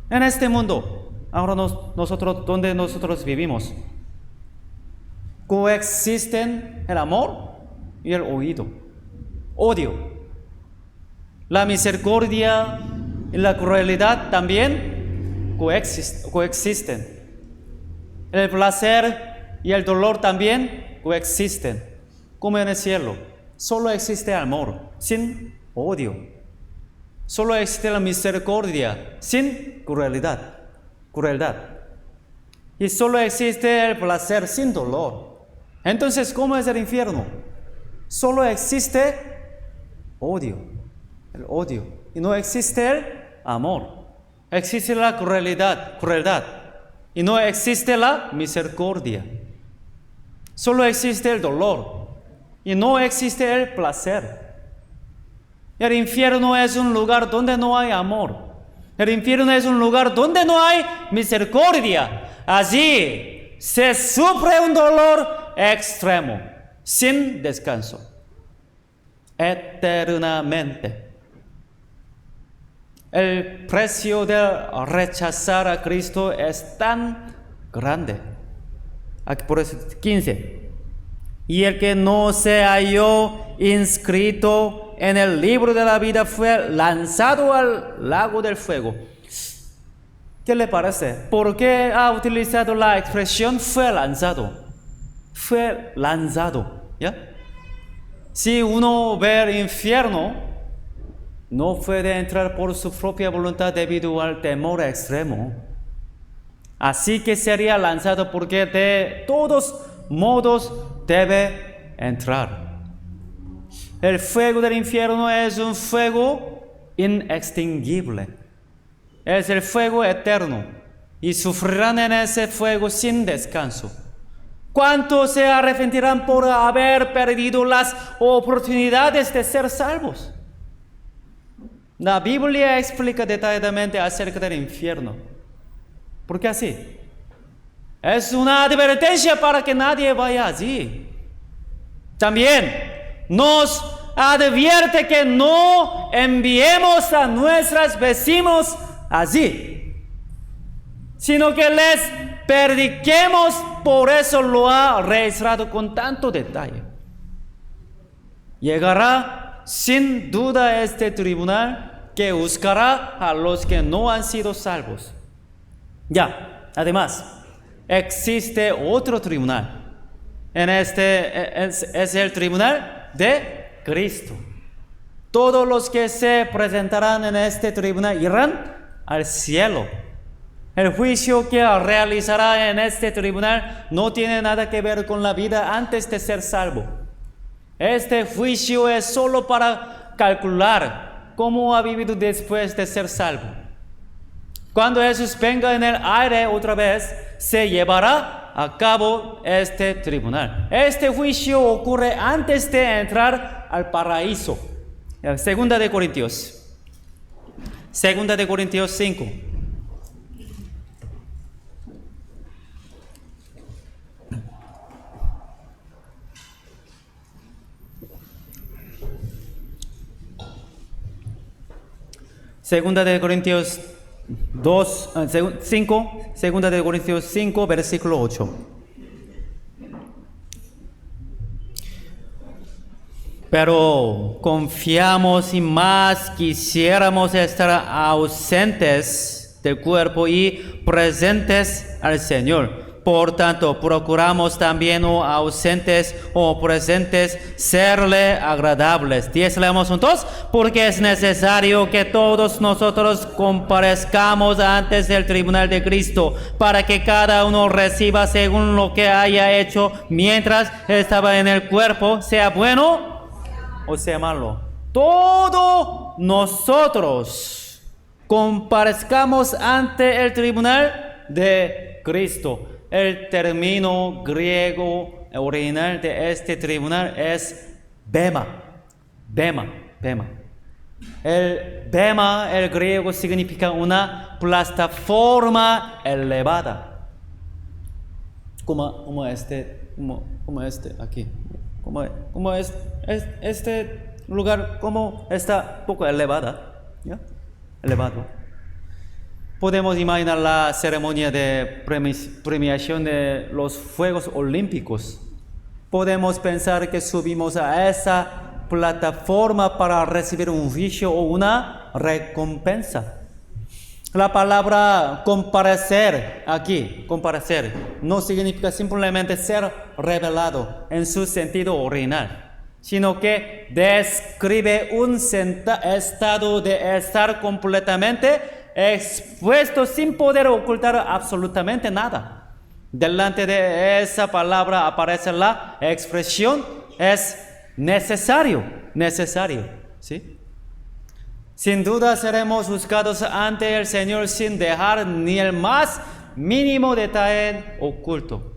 S1: En este mundo, ahora nosotros, donde nosotros vivimos, coexisten el amor y el odio. La misericordia y la crueldad también coexisten. El placer y el dolor también coexisten, como en el cielo. Solo existe amor, sin odio. Solo existe la misericordia, sin crueldad. Y solo existe el placer, sin dolor. Entonces, ¿cómo es el infierno? Solo existe el odio. Y no existe el amor. Existe la crueldad. Y no existe la misericordia. Solo existe el dolor. Y no existe el placer. El infierno es un lugar donde no hay amor. El infierno es un lugar donde no hay misericordia. Allí se sufre un dolor extremo, sin descanso, eternamente. El precio de rechazar a Cristo es tan grande. Aquí por eso 15. Y el que no se halló inscrito en el libro de la vida fue lanzado al lago del fuego. ¿Qué le parece? ¿Por qué ha utilizado la expresión fue lanzado? Fue lanzado, ¿ya? Si uno ve el infierno, no puede entrar por su propia voluntad debido al temor extremo. Así que sería lanzado porque de todos modos debe entrar. El fuego del infierno es un fuego inextinguible. Es el fuego eterno y sufrirán en ese fuego sin descanso. ¿Cuántos se arrepentirán por haber perdido las oportunidades de ser salvos? La Biblia explica detalladamente acerca del infierno. ¿Por qué así? Es una advertencia para que nadie vaya allí. También nos advierte que no enviemos a nuestros vecinos allí, sino que les prediquemos. Por eso lo ha registrado con tanto detalle. Llegará sin duda este tribunal que buscará a los que no han sido salvos. Ya, además, existe otro tribunal. Es el tribunal de Cristo. Todos los que se presentarán en este tribunal irán al cielo. El juicio que realizará en este tribunal no tiene nada que ver con la vida antes de ser salvo. Este juicio es solo para calcular cómo ha vivido después de ser salvo. Cuando Jesús venga en el aire otra vez, se llevará a cabo este tribunal. Este juicio ocurre antes de entrar al paraíso. Segunda de Corintios 5. Segunda de Corintios 5, Segunda de Corintios 5, versículo 8. Pero confiamos y más quisiéramos estar ausentes del cuerpo y presentes al Señor. Por tanto, procuramos también o ausentes o presentes serle agradables. 10 leemos juntos. Porque es necesario que todos nosotros comparezcamos antes del tribunal de Cristo, para que cada uno reciba según lo que haya hecho mientras estaba en el cuerpo, sea bueno o sea malo. Todos nosotros comparezcamos ante el tribunal de Cristo. El término griego original de este tribunal es bema. El bema, el griego, significa una plataforma elevada. Como este aquí. Como este lugar, como está poco elevada, ¿ya? Elevado. Podemos imaginar la ceremonia de premiación de los Juegos Olímpicos. Podemos pensar que subimos a esa plataforma para recibir un juicio o una recompensa. La palabra comparecer aquí, comparecer, no significa simplemente ser revelado en su sentido original, sino que describe un estado de estar completamente expuesto sin poder ocultar absolutamente nada. Delante de esa palabra aparece la expresión es necesario, ¿sí? Sin duda seremos juzgados ante el Señor sin dejar ni el más mínimo detalle oculto.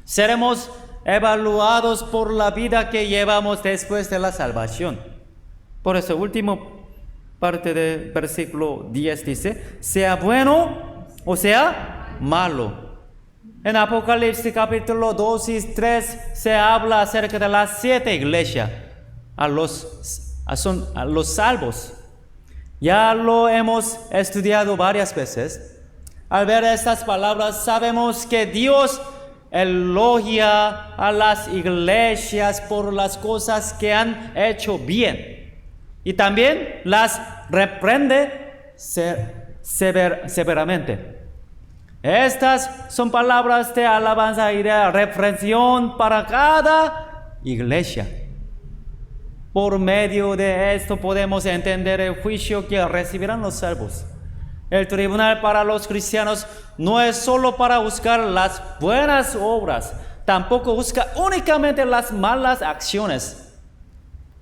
S1: Seremos evaluados por la vida que llevamos después de la salvación. Por eso, último parte del versículo 10 dice, sea bueno o sea malo. En Apocalipsis capítulo 2 y 3 se habla acerca de las 7 iglesias, a los salvos. Ya lo hemos estudiado varias veces. Al ver estas palabras sabemos que Dios elogia a las iglesias por las cosas que han hecho bien. Y también las reprende severamente. Estas son palabras de alabanza y de reprensión para cada iglesia. Por medio de esto podemos entender el juicio que recibirán los salvos. El tribunal para los cristianos no es solo para buscar las buenas obras, tampoco busca únicamente las malas acciones.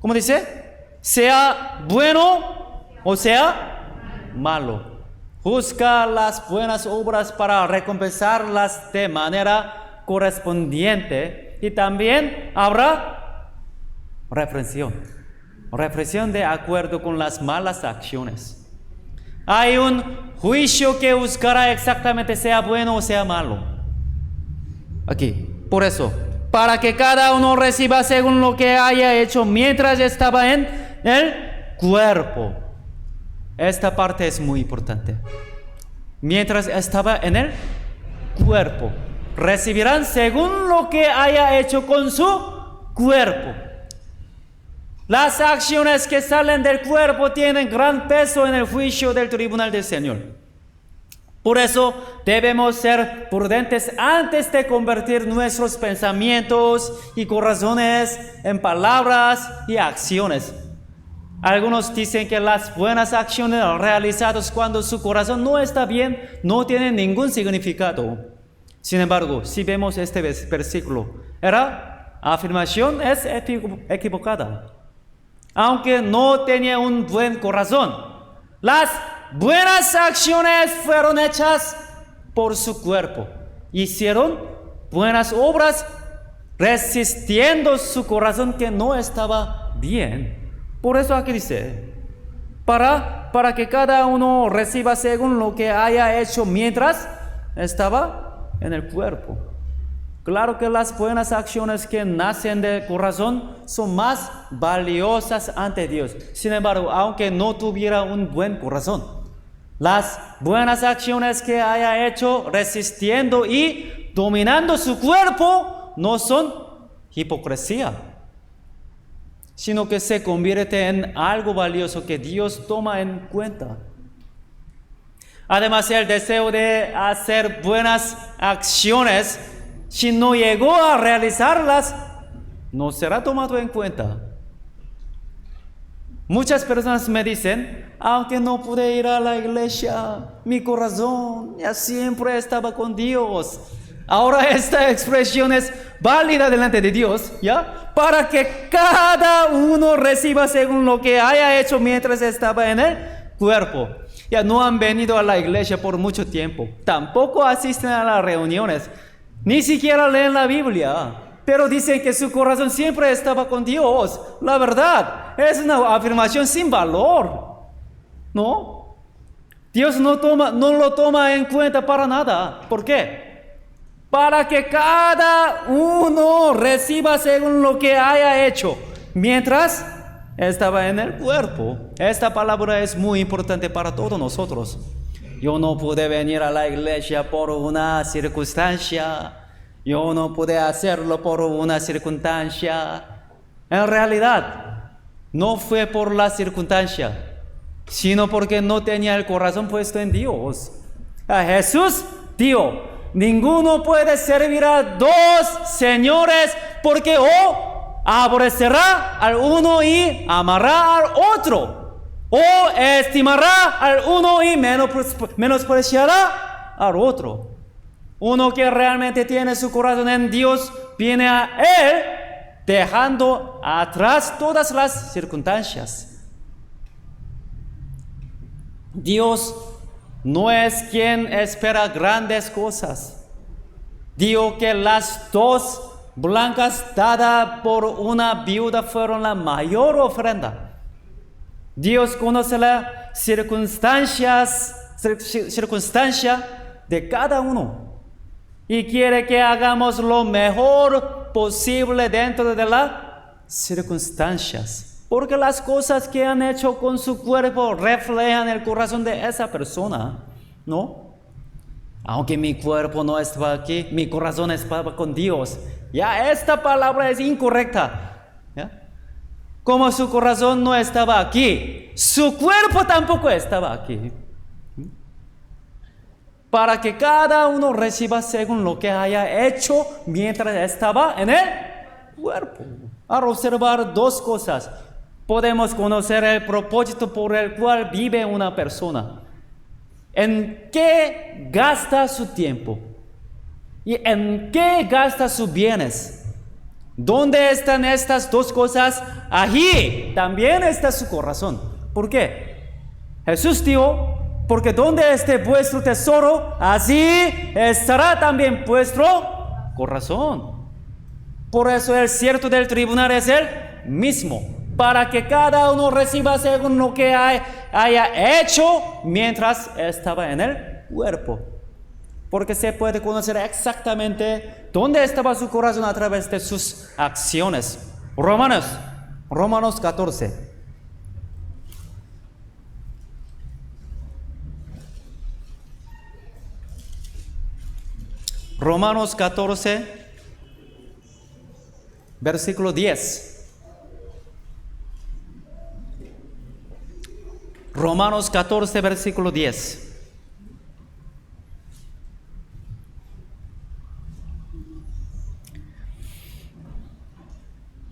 S1: ¿Cómo dice? Sea bueno o sea malo. Busca las buenas obras para recompensarlas de manera correspondiente y también habrá reprensión de acuerdo con las malas acciones. Hay un juicio que buscará exactamente sea bueno o sea malo. Aquí, por eso, para que cada uno reciba según lo que haya hecho mientras estaba en el cuerpo. Esta parte es muy importante. Mientras estaba en el cuerpo, recibirán según lo que haya hecho con su cuerpo. Las acciones que salen del cuerpo tienen gran peso en el juicio del tribunal del Señor. Por eso debemos ser prudentes antes de convertir nuestros pensamientos y corazones en palabras y acciones. Algunos dicen que las buenas acciones realizadas cuando su corazón no está bien no tienen ningún significado. Sin embargo, si vemos este versículo, la afirmación es equivocada. Aunque no tenía un buen corazón, las buenas acciones fueron hechas por su cuerpo. Hicieron buenas obras resistiendo su corazón que no estaba bien. Por eso aquí dice, para que cada uno reciba según lo que haya hecho mientras estaba en el cuerpo. Claro que las buenas acciones que nacen del corazón son más valiosas ante Dios. Sin embargo, aunque no tuviera un buen corazón, las buenas acciones que haya hecho resistiendo y dominando su cuerpo no son hipocresía, sino que se convierte en algo valioso que Dios toma en cuenta. Además, el deseo de hacer buenas acciones, si no llegó a realizarlas, no será tomado en cuenta. Muchas personas me dicen, aunque no pude ir a la iglesia, mi corazón ya siempre estaba con Dios. Ahora esta expresión es válida delante de Dios, ¿ya? Para que cada uno reciba según lo que haya hecho mientras estaba en el cuerpo. Ya no han venido a la iglesia por mucho tiempo. Tampoco asisten a las reuniones. Ni siquiera leen la Biblia. Pero dicen que su corazón siempre estaba con Dios. La verdad, es una afirmación sin valor. ¿No? Dios no lo toma en cuenta para nada. ¿Por qué? Para que cada uno reciba según lo que haya hecho, mientras estaba en el cuerpo. Esta palabra es muy importante para todos nosotros. Yo no pude venir a la iglesia por una circunstancia. Yo no pude hacerlo por una circunstancia. En realidad, no fue por la circunstancia, sino porque no tenía el corazón puesto en Dios. A Jesús dijo, ninguno puede servir a dos señores, porque o aborrecerá al uno y amará al otro, o estimará al uno y menospreciará al otro. Uno que realmente tiene su corazón en Dios viene a Él dejando atrás todas las circunstancias. Dios no es quien espera grandes cosas. Dijo que las dos blancas dadas por una viuda fueron la mayor ofrenda. Dios conoce las circunstancia de cada uno y quiere que hagamos lo mejor posible dentro de las circunstancias. Porque las cosas que han hecho con su cuerpo reflejan el corazón de esa persona, ¿no? Aunque mi cuerpo no estaba aquí, mi corazón estaba con Dios. Ya, esta palabra es incorrecta. ¿Ya? Como su corazón no estaba aquí, su cuerpo tampoco estaba aquí. Para que cada uno reciba según lo que haya hecho mientras estaba en el cuerpo. Al observar dos cosas, podemos conocer el propósito por el cual vive una persona. ¿En qué gasta su tiempo? ¿Y en qué gasta sus bienes? ¿Dónde están estas dos cosas? Allí también está su corazón. ¿Por qué? Jesús dijo, porque donde esté vuestro tesoro, así estará también vuestro corazón. Por eso el cierto del tribunal es el mismo, para que cada uno reciba según lo que haya hecho mientras estaba en el cuerpo. Porque se puede conocer exactamente dónde estaba su corazón a través de sus acciones. Romanos 14. Romanos 14, versículo 10. Romanos 14, versículo 10.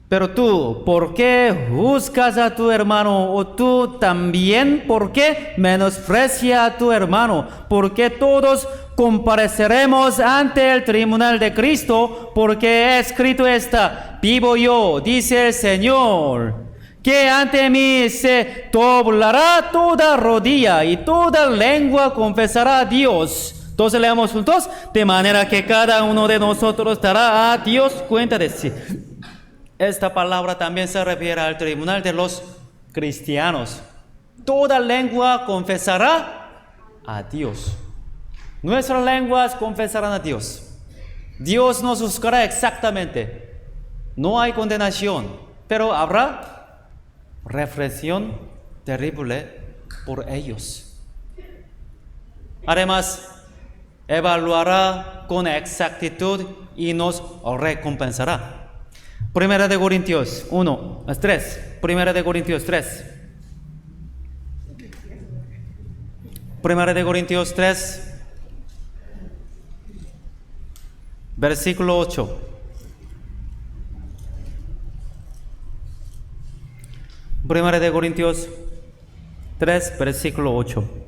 S1: Pero tú, ¿por qué juzgas a tu hermano? O tú también, ¿por qué menosprecias a tu hermano? Porque todos compareceremos ante el tribunal de Cristo, porque escrito está, vivo yo, dice el Señor, que ante mí se doblará toda rodilla y toda lengua confesará a Dios. Entonces leamos juntos, de manera que cada uno de nosotros dará a Dios cuenta de sí. Esta palabra también se refiere al tribunal de los cristianos. Toda lengua confesará a Dios. Nuestras lenguas confesarán a Dios. Dios nos juzgará exactamente. No hay condenación, pero habrá reflexión terrible por ellos. Además, evaluará con exactitud y nos recompensará. Primera de Corintios 3. Primera de Corintios 3. Primera de Corintios 3, versículo 8. Primera de Corintios 3, versículo 8.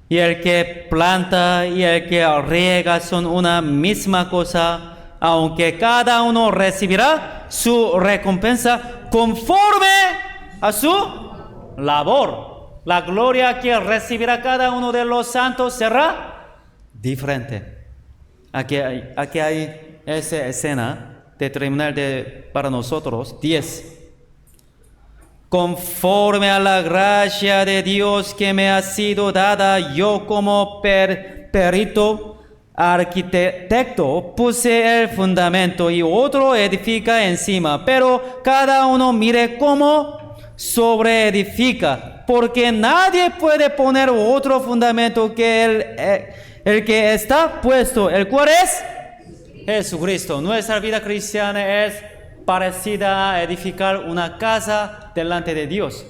S1: Y el que planta y el que riega son una misma cosa, aunque cada uno recibirá su recompensa conforme a su labor. La gloria que recibirá cada uno de los santos será diferente. Aquí hay esa escena de tribunal para nosotros, 10. Conforme a la gracia de Dios que me ha sido dada, yo como perito arquitecto puse el fundamento y otro edifica encima, pero cada uno mire cómo sobreedifica, porque nadie puede poner otro fundamento que el que está puesto, el cual es Jesucristo. Nuestra vida cristiana es parecida a edificar una casa delante de Dios.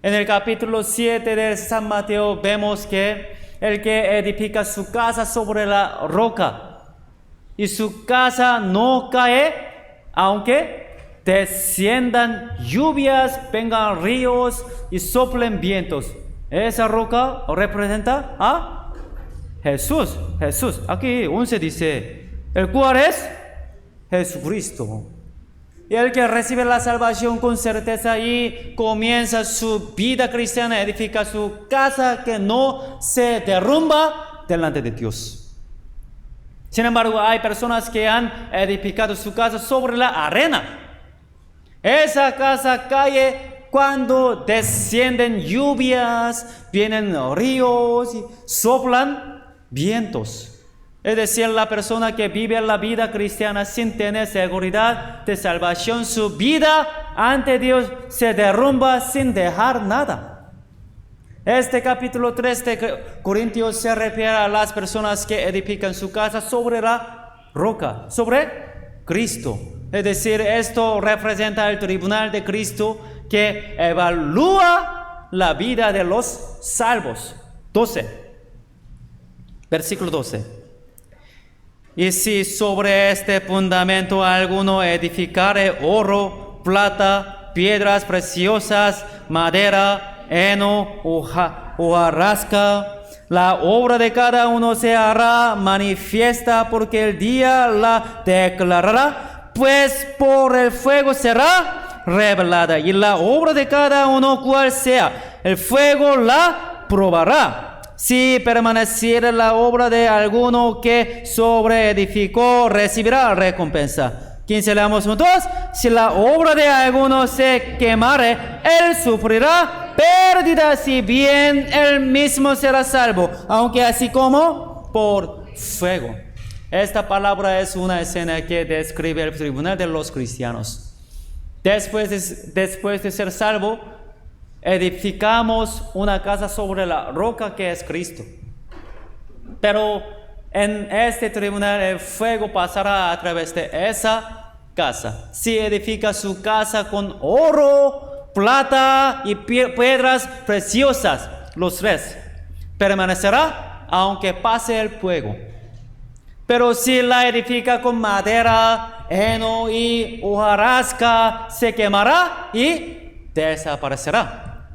S1: En el capítulo 7 de San Mateo vemos que el que edifica su casa sobre la roca y su casa no cae, aunque desciendan lluvias, vengan ríos y soplen vientos. Esa roca representa a Jesús. Aquí 11 dice, el cual es Jesucristo. Y el que recibe la salvación con certeza y comienza su vida cristiana, edifica su casa que no se derrumba delante de Dios. Sin embargo, hay personas que han edificado su casa sobre la arena. Esa casa cae cuando descienden lluvias, vienen ríos y soplan vientos. Es decir, la persona que vive la vida cristiana sin tener seguridad de salvación, su vida ante Dios se derrumba sin dejar nada. Este capítulo 3 de Corintios se refiere a las personas que edifican su casa sobre la roca, sobre Cristo. Es decir, esto representa el tribunal de Cristo que evalúa la vida de los salvos. 12. Versículo 12. Y si sobre este fundamento alguno edificare oro, plata, piedras preciosas, madera, heno, hojarasca, la obra de cada uno se hará manifiesta porque el día la declarará, pues por el fuego será revelada. Y la obra de cada uno cual sea, el fuego la probará. Si permaneciera la obra de alguno que sobreedificó, recibirá recompensa. 15, leamos juntos. Si la obra de alguno se quemare, él sufrirá pérdida, si bien él mismo será salvo, aunque así como por fuego. Esta palabra es una escena que describe el tribunal de los cristianos. Después de ser salvo, edificamos una casa sobre la roca que es Cristo. Pero en este tribunal el fuego pasará a través de esa casa. Si edifica su casa con oro, plata y piedras preciosas, los tres, permanecerá aunque pase el fuego. Pero si la edifica con madera, heno y hojarasca, se quemará y desaparecerá.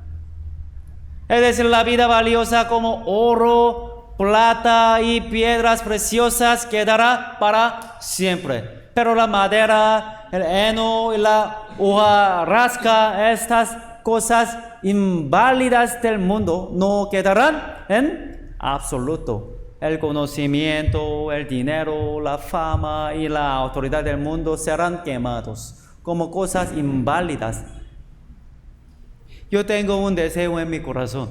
S1: Es decir, la vida valiosa como oro, plata y piedras preciosas quedará para siempre. Pero la madera, el heno y la hojarasca, estas cosas inválidas del mundo, no quedarán en absoluto. El conocimiento, el dinero, la fama y la autoridad del mundo serán quemados como cosas inválidas. Yo tengo un deseo en mi corazón.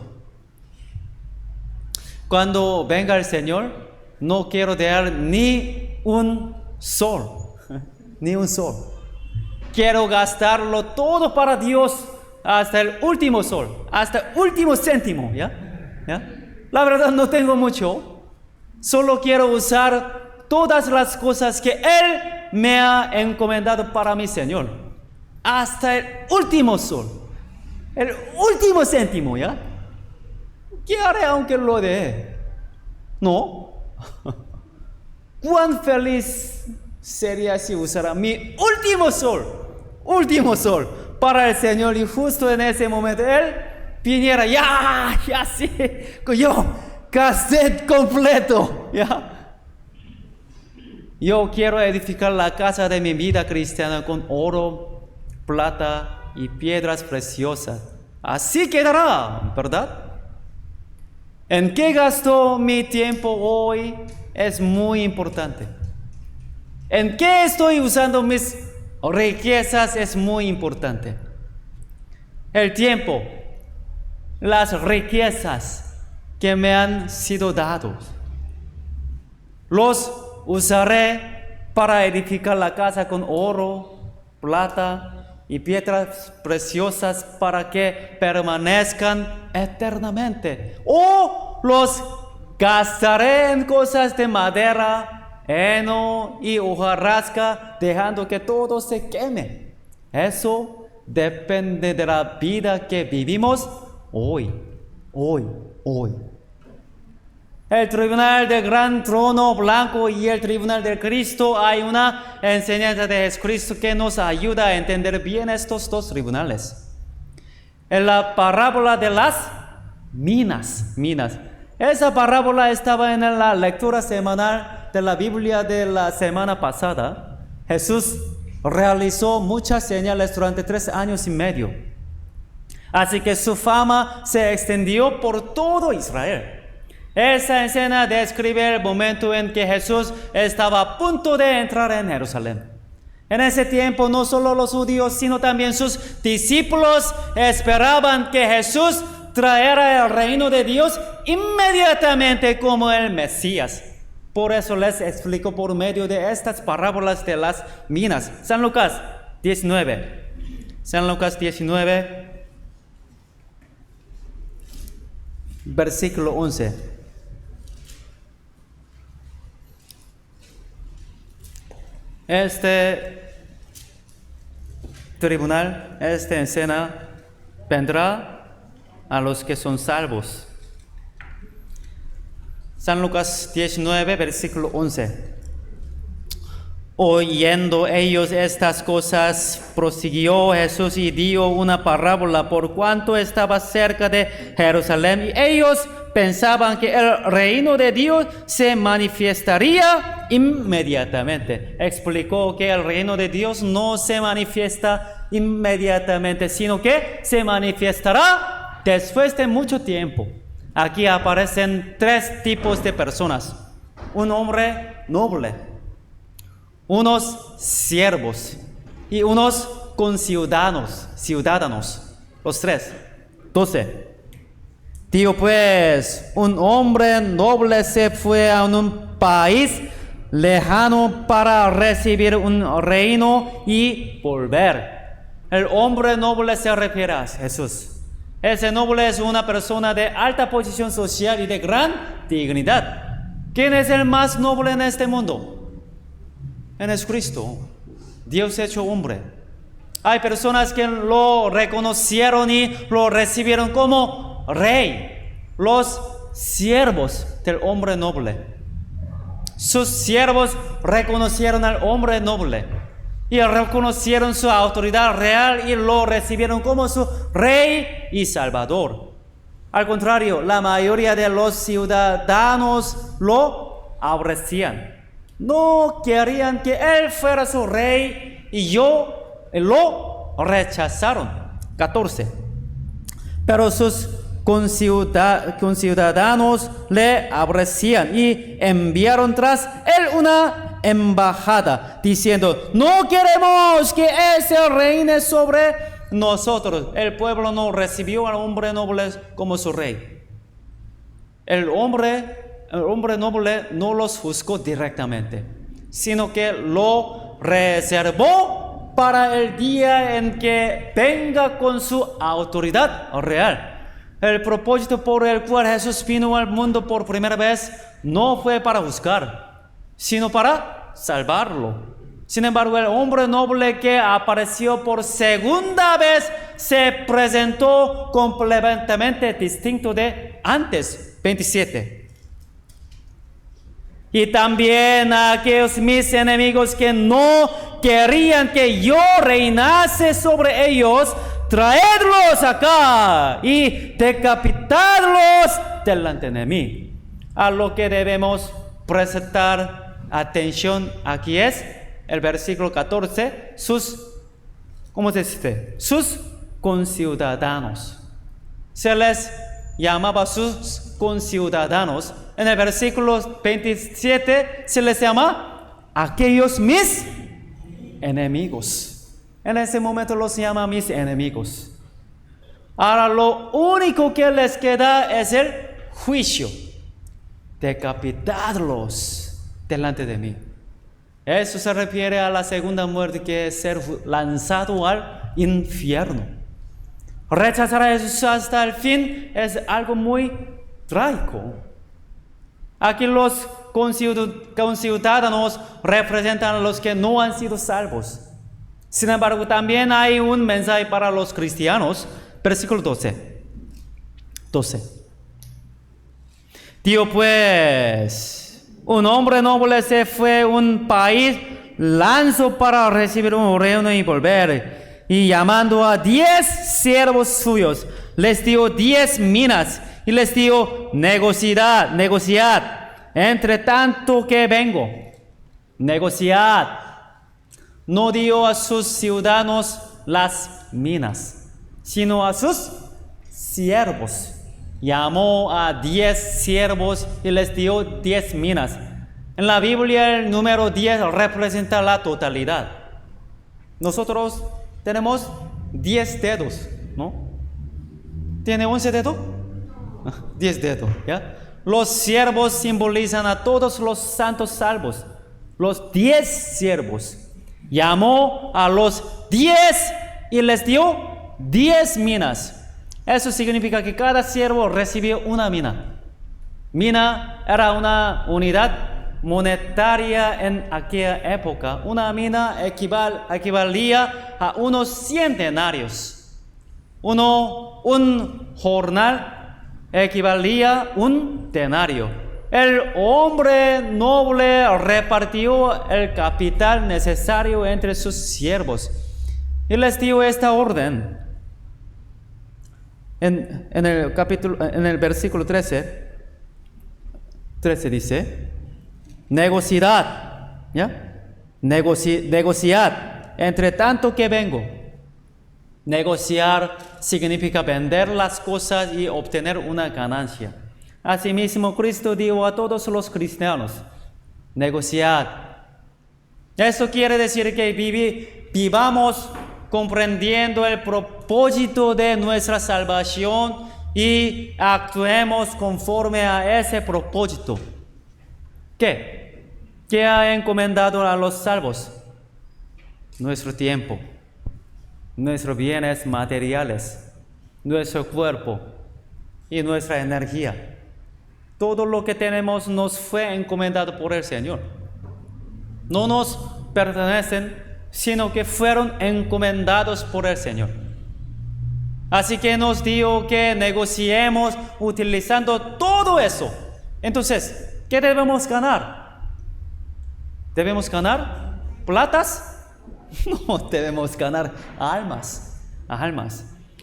S1: Cuando venga el Señor, no quiero dejar ni un sol, ni un sol. Quiero gastarlo todo para Dios hasta el último sol, hasta el último céntimo, ¿ya? La verdad no tengo mucho. Solo quiero usar todas las cosas que Él me ha encomendado para mi Señor. Hasta el último sol. El último céntimo, ¿ya? ¿Qué haré aunque lo dé? ¿No? ¿Cuán feliz sería si usara mi último sol para el Señor? Y justo en ese momento Él viniera, ya sí, yo gasté completo, ¿ya? Yo quiero edificar la casa de mi vida cristiana con oro, plata y piedras preciosas. Así quedará, ¿verdad? ¿En qué gasto mi tiempo hoy? Es muy importante. ¿En qué estoy usando mis riquezas? Es muy importante. El tiempo, las riquezas que me han sido dados, los usaré para edificar la casa con oro, plata y piedras preciosas para que permanezcan eternamente. O los gastaré en cosas de madera, heno y hojarasca, dejando que todo se queme. Eso depende de la vida que vivimos hoy. El tribunal del gran trono blanco y el tribunal del Cristo, hay una enseñanza de Jesucristo que nos ayuda a entender bien estos dos tribunales. En la parábola de las minas. Esa parábola estaba en la lectura semanal de la Biblia de la semana pasada. Jesús realizó muchas señales durante 3 años y medio. Así que su fama se extendió por todo Israel. Esa escena describe el momento en que Jesús estaba a punto de entrar en Jerusalén. En ese tiempo no solo los judíos, sino también sus discípulos esperaban que Jesús trajera el reino de Dios inmediatamente como el Mesías. Por eso les explico por medio de estas parábolas de las minas. San Lucas 19. versículo 11. Este tribunal, esta escena, vendrá a los que son salvos. San Lucas 19, versículo 11. Oyendo ellos estas cosas, prosiguió Jesús y dio una parábola por cuanto estaba cerca de Jerusalén. Y ellos pensaban que el reino de Dios se manifestaría inmediatamente. Explicó que el reino de Dios no se manifiesta inmediatamente, sino que se manifestará después de mucho tiempo. Aquí aparecen tres tipos de personas: un hombre noble, unos siervos y unos conciudadanos, los tres. 12. Digo pues, un hombre noble se fue a un país lejano para recibir un reino y volver. El hombre noble se refiere a Jesús. Ese noble es una persona de alta posición social y de gran dignidad. ¿Quién es el más noble en este mundo? En Jesucristo, Dios hecho hombre. Hay personas que lo reconocieron y lo recibieron como rey. Los siervos del hombre noble. Sus siervos reconocieron al hombre noble y reconocieron su autoridad real y lo recibieron como su rey y salvador. Al contrario, la mayoría de los ciudadanos lo aborrecían. No querían que él fuera su rey y lo rechazaron. 14. Pero sus conciudadanos le aborrecían y enviaron tras él una embajada diciendo: no queremos que ese reine sobre nosotros. El pueblo no recibió al hombre noble como su rey. El hombre noble no los juzgó directamente, sino que lo reservó para el día en que venga con su autoridad real. El propósito por el cual Jesús vino al mundo por primera vez no fue para juzgar, sino para salvarlo. Sin embargo, el hombre noble que apareció por segunda vez se presentó completamente distinto de antes. 27. Y también a aquellos mis enemigos que no querían que yo reinase sobre ellos, traedlos acá y decapitadlos delante de mí. A lo que debemos prestar atención aquí es el versículo 14, sus conciudadanos. Se les llamaba sus conciudadanos. En el versículo 27 se les llama aquellos mis enemigos. En ese momento los llama mis enemigos. Ahora lo único que les queda es el juicio. Decapitadlos delante de mí. Eso se refiere a la segunda muerte, que es ser lanzado al infierno. Rechazar a Jesús hasta el fin es algo muy trágico. Aquí los conciudadanos representan a los que no han sido salvos. Sin embargo, también hay un mensaje para los cristianos. Versículo 12. Digo pues, un hombre noble se fue a un país lanzó para recibir un reino y volver. Y llamando a 10 siervos suyos, les dio 10 minas y les dio negociad, entre tanto que vengo. Negociad. No dio a sus ciudadanos las minas, sino a sus siervos. Llamó a 10 siervos y les dio 10 minas. En la Biblia el número 10 representa la totalidad. Nosotros tenemos 10 dedos, ¿no? ¿Tiene 11 dedos? 10 dedos, ¿ya? Los siervos simbolizan a todos los santos salvos. Los 10 siervos. Llamó a los 10 y les dio 10 minas. Eso significa que cada siervo recibió una mina. Mina era una unidad monetaria en aquella época. Una mina equivalía a unos 100 denarios. Un jornal equivalía a un denario. El hombre noble repartió el capital necesario entre sus siervos y les dio esta orden. En el versículo 13 dice, negociad, ¿ya? Negociad, entre tanto que vengo. Negociar significa vender las cosas y obtener una ganancia. Asimismo, Cristo dijo a todos los cristianos, negociad. Esto quiere decir que vivamos comprendiendo el propósito de nuestra salvación y actuemos conforme a ese propósito. ¿Qué? ¿Qué ha encomendado a los salvos? Nuestro tiempo, nuestros bienes materiales, nuestro cuerpo y nuestra energía. Todo lo que tenemos nos fue encomendado por el Señor. No nos pertenecen, sino que fueron encomendados por el Señor. Así que nos dijo que negociemos utilizando todo eso. Entonces, ¿qué debemos ganar? ¿Debemos ganar platas? No, debemos ganar almas.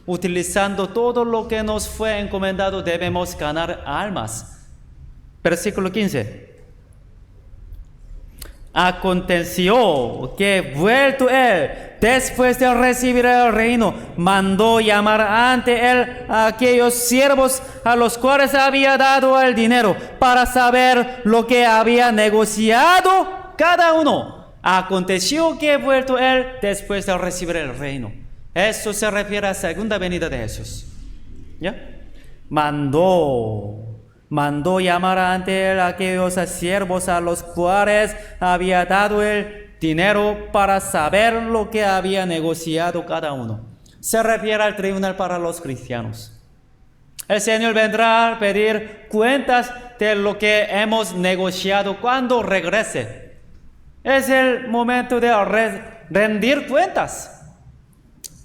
S1: Utilizando todo lo que nos fue encomendado, debemos ganar almas. Versículo 15. Aconteció que vuelto él, después de recibir el reino, mandó llamar ante él a aquellos siervos a los cuales había dado el dinero, para saber lo que había negociado cada uno. Aconteció que vuelto él, después de recibir el reino. Eso se refiere a la segunda venida de Jesús. ¿Ya? Mandó llamar ante él a aquellos siervos a los cuales había dado el dinero, para saber lo que había negociado cada uno. Se refiere al tribunal para los cristianos. El Señor vendrá a pedir cuentas de lo que hemos negociado cuando regrese. Es el momento de rendir cuentas.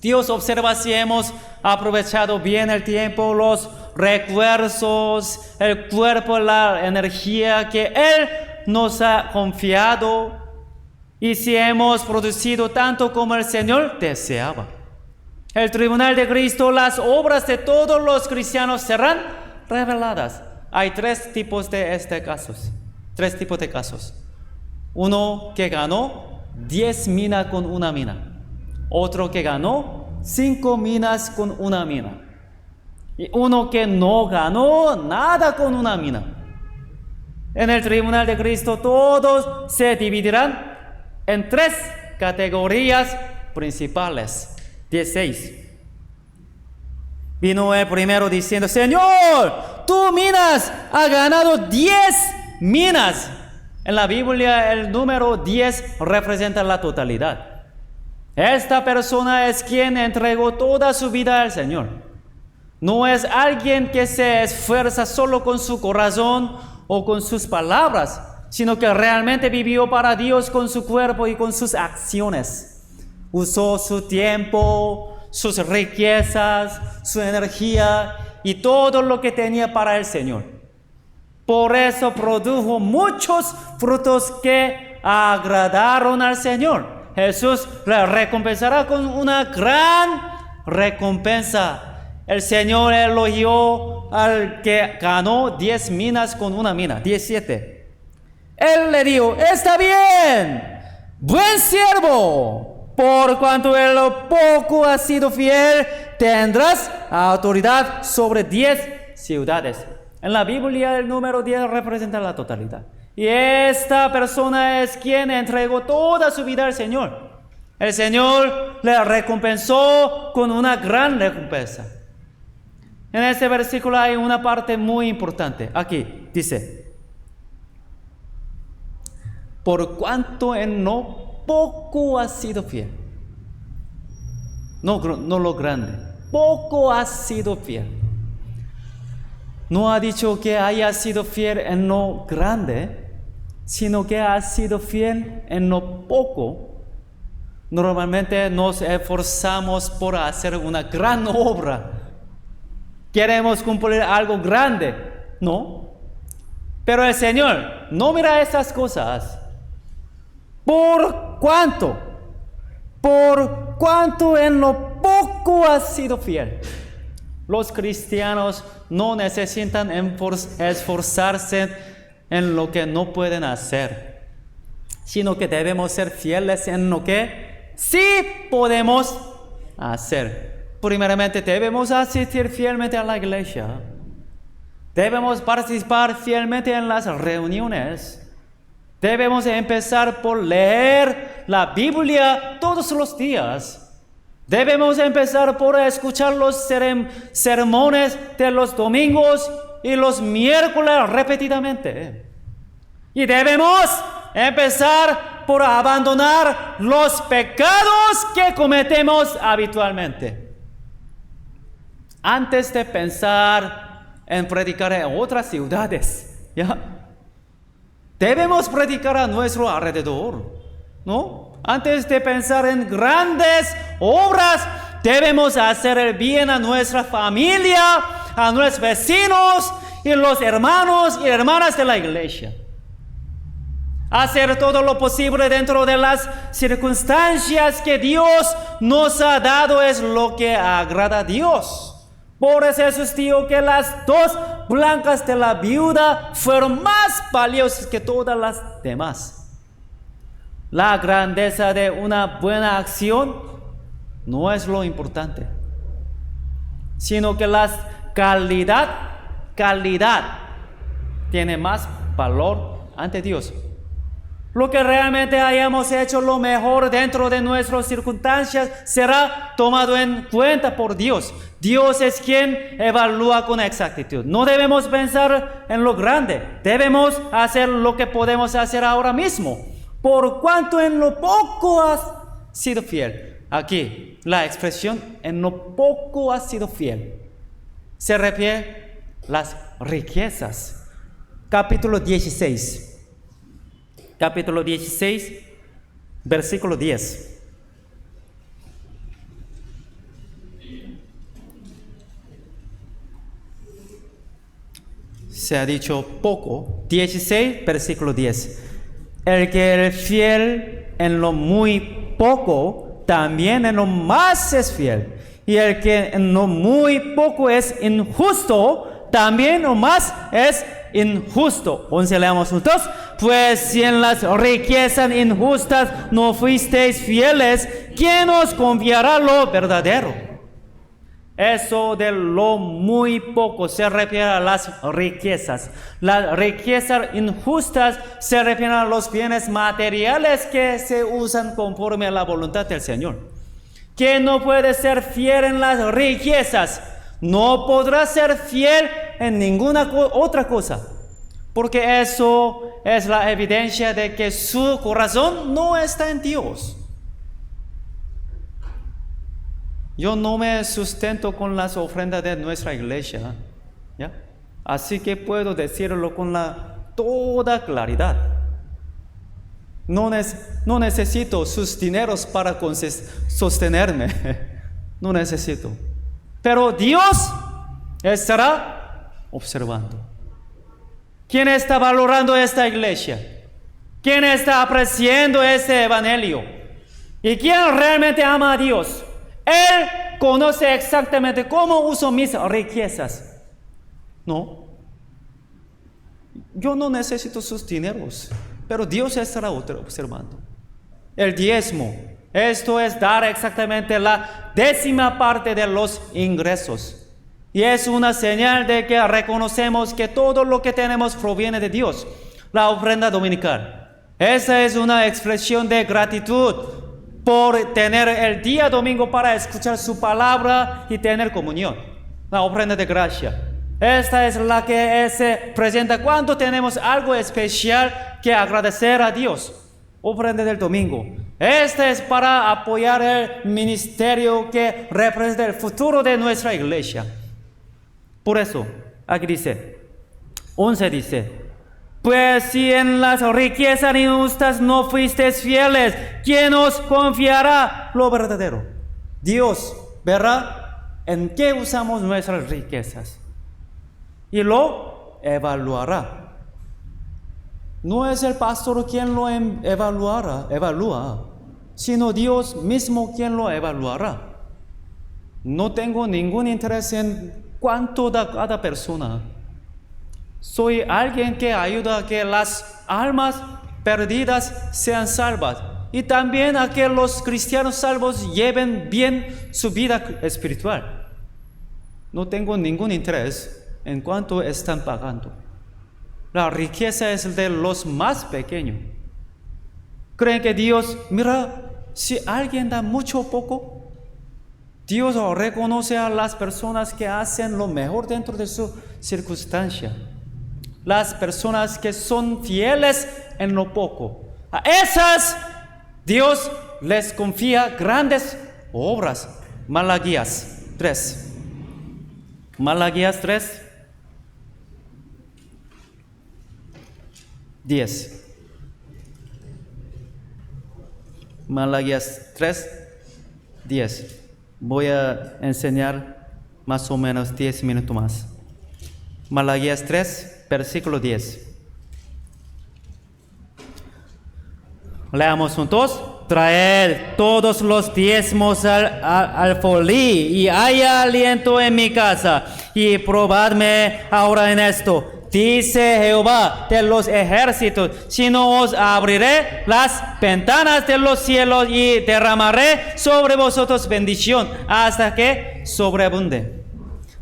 S1: Dios observa si hemos aprovechado bien el tiempo, los recursos, el cuerpo, la energía que Él nos ha confiado, y si hemos producido tanto como el Señor deseaba. El tribunal de Cristo, las obras de todos los cristianos serán reveladas. Hay tres tipos de casos. Uno que ganó 10 minas con una mina. Otro que ganó 5 minas con una mina. Y uno que no ganó nada con una mina. En el tribunal de Cristo todos se dividirán en 3 categorías principales. 16. Vino el primero diciendo, Señor, tú minas, has ganado 10 minas. En la Biblia el número 10 representa la totalidad. Esta persona es quien entregó toda su vida al Señor. No es alguien que se esfuerza solo con su corazón o con sus palabras, sino que realmente vivió para Dios con su cuerpo y con sus acciones. Usó su tiempo, sus riquezas, su energía y todo lo que tenía para el Señor. Por eso produjo muchos frutos que agradaron al Señor. Jesús le recompensará con una gran recompensa. El Señor elogió al que ganó 10 minas con una mina. 17. Él le dijo, está bien, buen siervo. Por cuanto en lo poco has sido fiel, tendrás autoridad sobre 10 ciudades. En la Biblia el número 10 representa la totalidad. Y esta persona es quien entregó toda su vida al Señor. El Señor le recompensó con una gran recompensa. En este versículo hay una parte muy importante. Aquí dice, por cuanto en lo poco has sido fiel. No lo grande, poco has sido fiel. No ha dicho que haya sido fiel en lo grande, sino que has sido fiel en lo poco. Normalmente nos esforzamos por hacer una gran obra. Queremos cumplir algo grande, ¿no? Pero el Señor no mira esas cosas. ¿Por cuánto? ¿Por cuánto en lo poco has sido fiel? Los cristianos no necesitan esforzarse en lo que no pueden hacer, sino que debemos ser fieles en lo que sí podemos hacer. Primeramente, debemos asistir fielmente a la iglesia. Debemos participar fielmente en las reuniones. Debemos empezar por leer la Biblia todos los días. Debemos empezar por escuchar los sermones de los domingos y los miércoles repetidamente. Y debemos empezar por abandonar los pecados que cometemos habitualmente. Antes de pensar en predicar en otras ciudades, ¿ya? Debemos predicar a nuestro alrededor, ¿no? Antes de pensar en grandes obras, debemos hacer el bien a nuestra familia, a nuestros vecinos y los hermanos y hermanas de la iglesia. Hacer todo lo posible dentro de las circunstancias que Dios nos ha dado es lo que agrada a Dios. Por eso Jesús dijo que las 2 blancas de la viuda fueron más valiosas que todas las demás. La grandeza de una buena acción no es lo importante, sino que la calidad tiene más valor ante Dios. Lo que realmente hayamos hecho lo mejor dentro de nuestras circunstancias será tomado en cuenta por Dios. Dios es quien evalúa con exactitud. No debemos pensar en lo grande. Debemos hacer lo que podemos hacer ahora mismo. Por cuanto en lo poco has sido fiel. Aquí, la expresión en lo poco has sido fiel se refiere a las riquezas. Capítulo 16. Capítulo 16, versículo 10. Se ha dicho poco. 16, versículo 10. El que es fiel en lo muy poco, también en lo más es fiel. Y el que en lo muy poco es injusto, también en lo más es injusto. 11, leamos juntos. Pues si en las riquezas injustas no fuisteis fieles, ¿quién os confiará lo verdadero? Eso de lo muy poco se refiere a las riquezas. Las riquezas injustas se refieren a los bienes materiales que se usan conforme a la voluntad del Señor. ¿Quién no puede ser fiel en las riquezas? No podrá ser fiel en ninguna otra cosa. Porque eso es la evidencia de que su corazón no está en Dios. Yo no me sustento con las ofrendas de nuestra iglesia, ¿ya? Así que puedo decirlo con toda claridad. No necesito sus dineros para sostenerme. No necesito. Pero Dios estará observando. ¿Quién está valorando esta iglesia? ¿Quién está apreciando este evangelio? ¿Y quién realmente ama a Dios? Él conoce exactamente cómo uso mis riquezas. No. Yo no necesito sus dineros, pero Dios estará observando. El diezmo, esto es dar exactamente la 10ª parte de los ingresos. Y es una señal de que reconocemos que todo lo que tenemos proviene de Dios. La ofrenda dominical. Esa es una expresión de gratitud por tener el día domingo para escuchar su palabra y tener comunión. La ofrenda de gracia. Esta es la que se presenta cuando tenemos algo especial que agradecer a Dios. Ofrenda del domingo. Este es para apoyar el ministerio que representa el futuro de nuestra iglesia. Por eso, aquí dice, 11 dice, pues si en las riquezas injustas no fuisteis fieles, ¿quién os confiará lo verdadero? Dios verá en qué usamos nuestras riquezas y lo evaluará. No es el pastor quien lo evalúa, sino Dios mismo quien lo evaluará. No tengo ningún interés en cuánto da cada persona. Soy alguien que ayuda a que las almas perdidas sean salvas y también a que los cristianos salvos lleven bien su vida espiritual. No tengo ningún interés en cuánto están pagando. La riqueza es de los más pequeños. ¿Creen que Dios, mira, si alguien da mucho o poco, Dios reconoce a las personas que hacen lo mejor dentro de su circunstancia? Las personas que son fieles en lo poco. A esas Dios les confía grandes obras. Malaquías 3. Malaquías 3. 10. Malaquías 3, 10. Voy a enseñar más o menos 10 minutos más. Malaquías 3, versículo 10. Leamos juntos. Traed todos los diezmos al alfolí y haya aliento en mi casa y probadme ahora en esto. Dice Jehová de los ejércitos, si no os abriré las ventanas de los cielos y derramaré sobre vosotros bendición hasta que sobreabunde.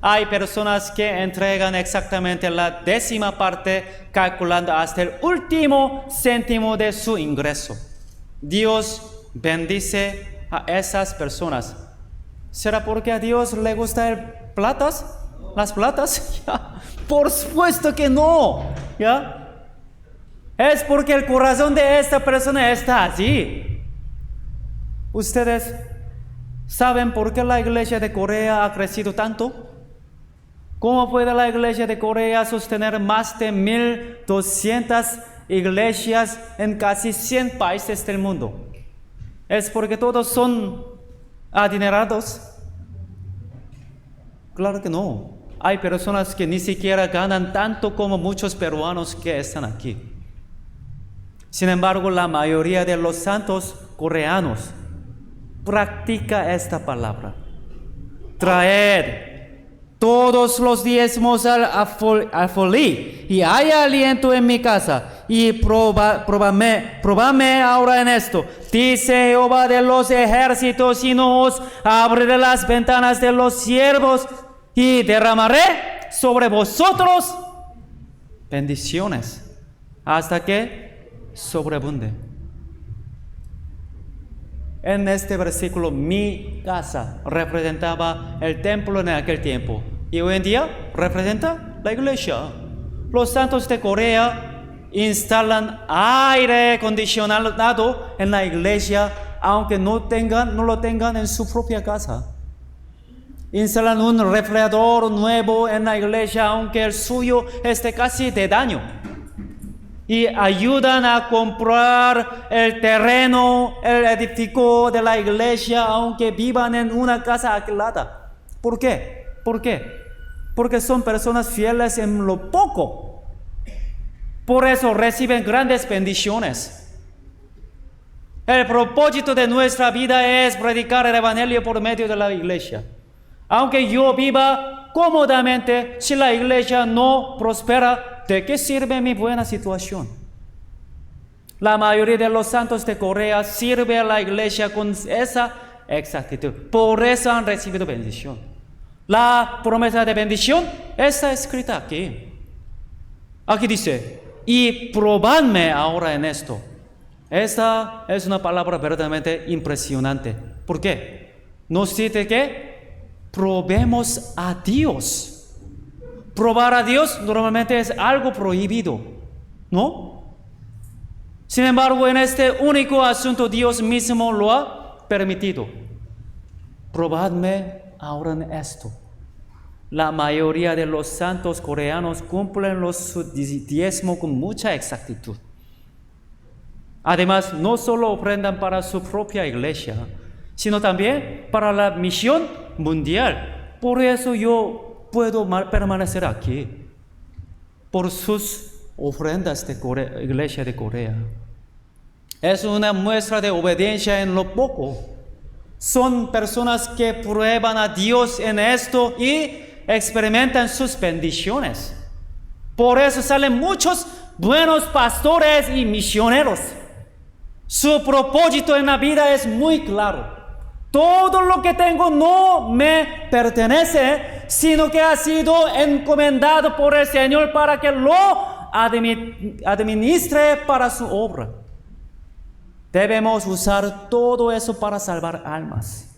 S1: Hay personas que entregan exactamente la 10ª parte calculando hasta el último céntimo de su ingreso. Dios bendice a esas personas. ¿Será porque a Dios le gusta las platas? Por supuesto que no. ¿Ya? Es porque el corazón de esta persona está allí. ¿Ustedes saben por qué la iglesia de Corea ha crecido tanto? ¿Cómo puede la iglesia de Corea sostener más de 1,200 iglesias en casi 100 países del mundo? ¿Es porque todos son adinerados? Claro que no. Hay personas que ni siquiera ganan tanto como muchos peruanos que están aquí. Sin embargo, la mayoría de los santos coreanos practica esta palabra. Traed todos los diezmos al alfolí y haya aliento en mi casa y probadme ahora en esto. Dice Jehová de los ejércitos, y no os abriré las ventanas de los cielos y derramaré sobre vosotros bendiciones hasta que sobreabunde. En este versículo, mi casa representaba el templo en aquel tiempo y hoy en día representa la iglesia. Los santos de Corea instalan aire acondicionado en la iglesia aunque no lo tengan en su propia casa. Instalan un refrigerador nuevo en la iglesia, aunque el suyo esté casi de daño. Y ayudan a comprar el terreno, el edificio de la iglesia, aunque vivan en una casa alquilada. ¿Por qué? Porque son personas fieles en lo poco. Por eso reciben grandes bendiciones. El propósito de nuestra vida es predicar el evangelio por medio de la iglesia. Aunque yo viva cómodamente, si la iglesia no prospera, ¿de qué sirve mi buena situación? La mayoría de los santos de Corea sirve a la iglesia con esa exactitud. Por eso han recibido bendición. La promesa de bendición está escrita aquí. Aquí dice, y probadme ahora en esto. Esta es una palabra verdaderamente impresionante. ¿Por qué? Nos dice que probemos a Dios. Probar a Dios normalmente es algo prohibido, ¿no? Sin embargo, en este único asunto Dios mismo lo ha permitido. Probadme ahora en esto. La mayoría de los santos coreanos cumplen su diezmo con mucha exactitud. Además, no solo ofrendan para su propia iglesia, sino también para la misión mundial. Por eso yo puedo permanecer aquí, por sus ofrendas de iglesia de Corea. Es una muestra de obediencia en lo poco. Son personas que prueban a Dios en esto y experimentan sus bendiciones. Por eso salen muchos buenos pastores y misioneros. Su propósito en la vida es muy claro. Todo lo que tengo no me pertenece, sino que ha sido encomendado por el Señor para que lo administre para su obra. Debemos usar todo eso para salvar almas.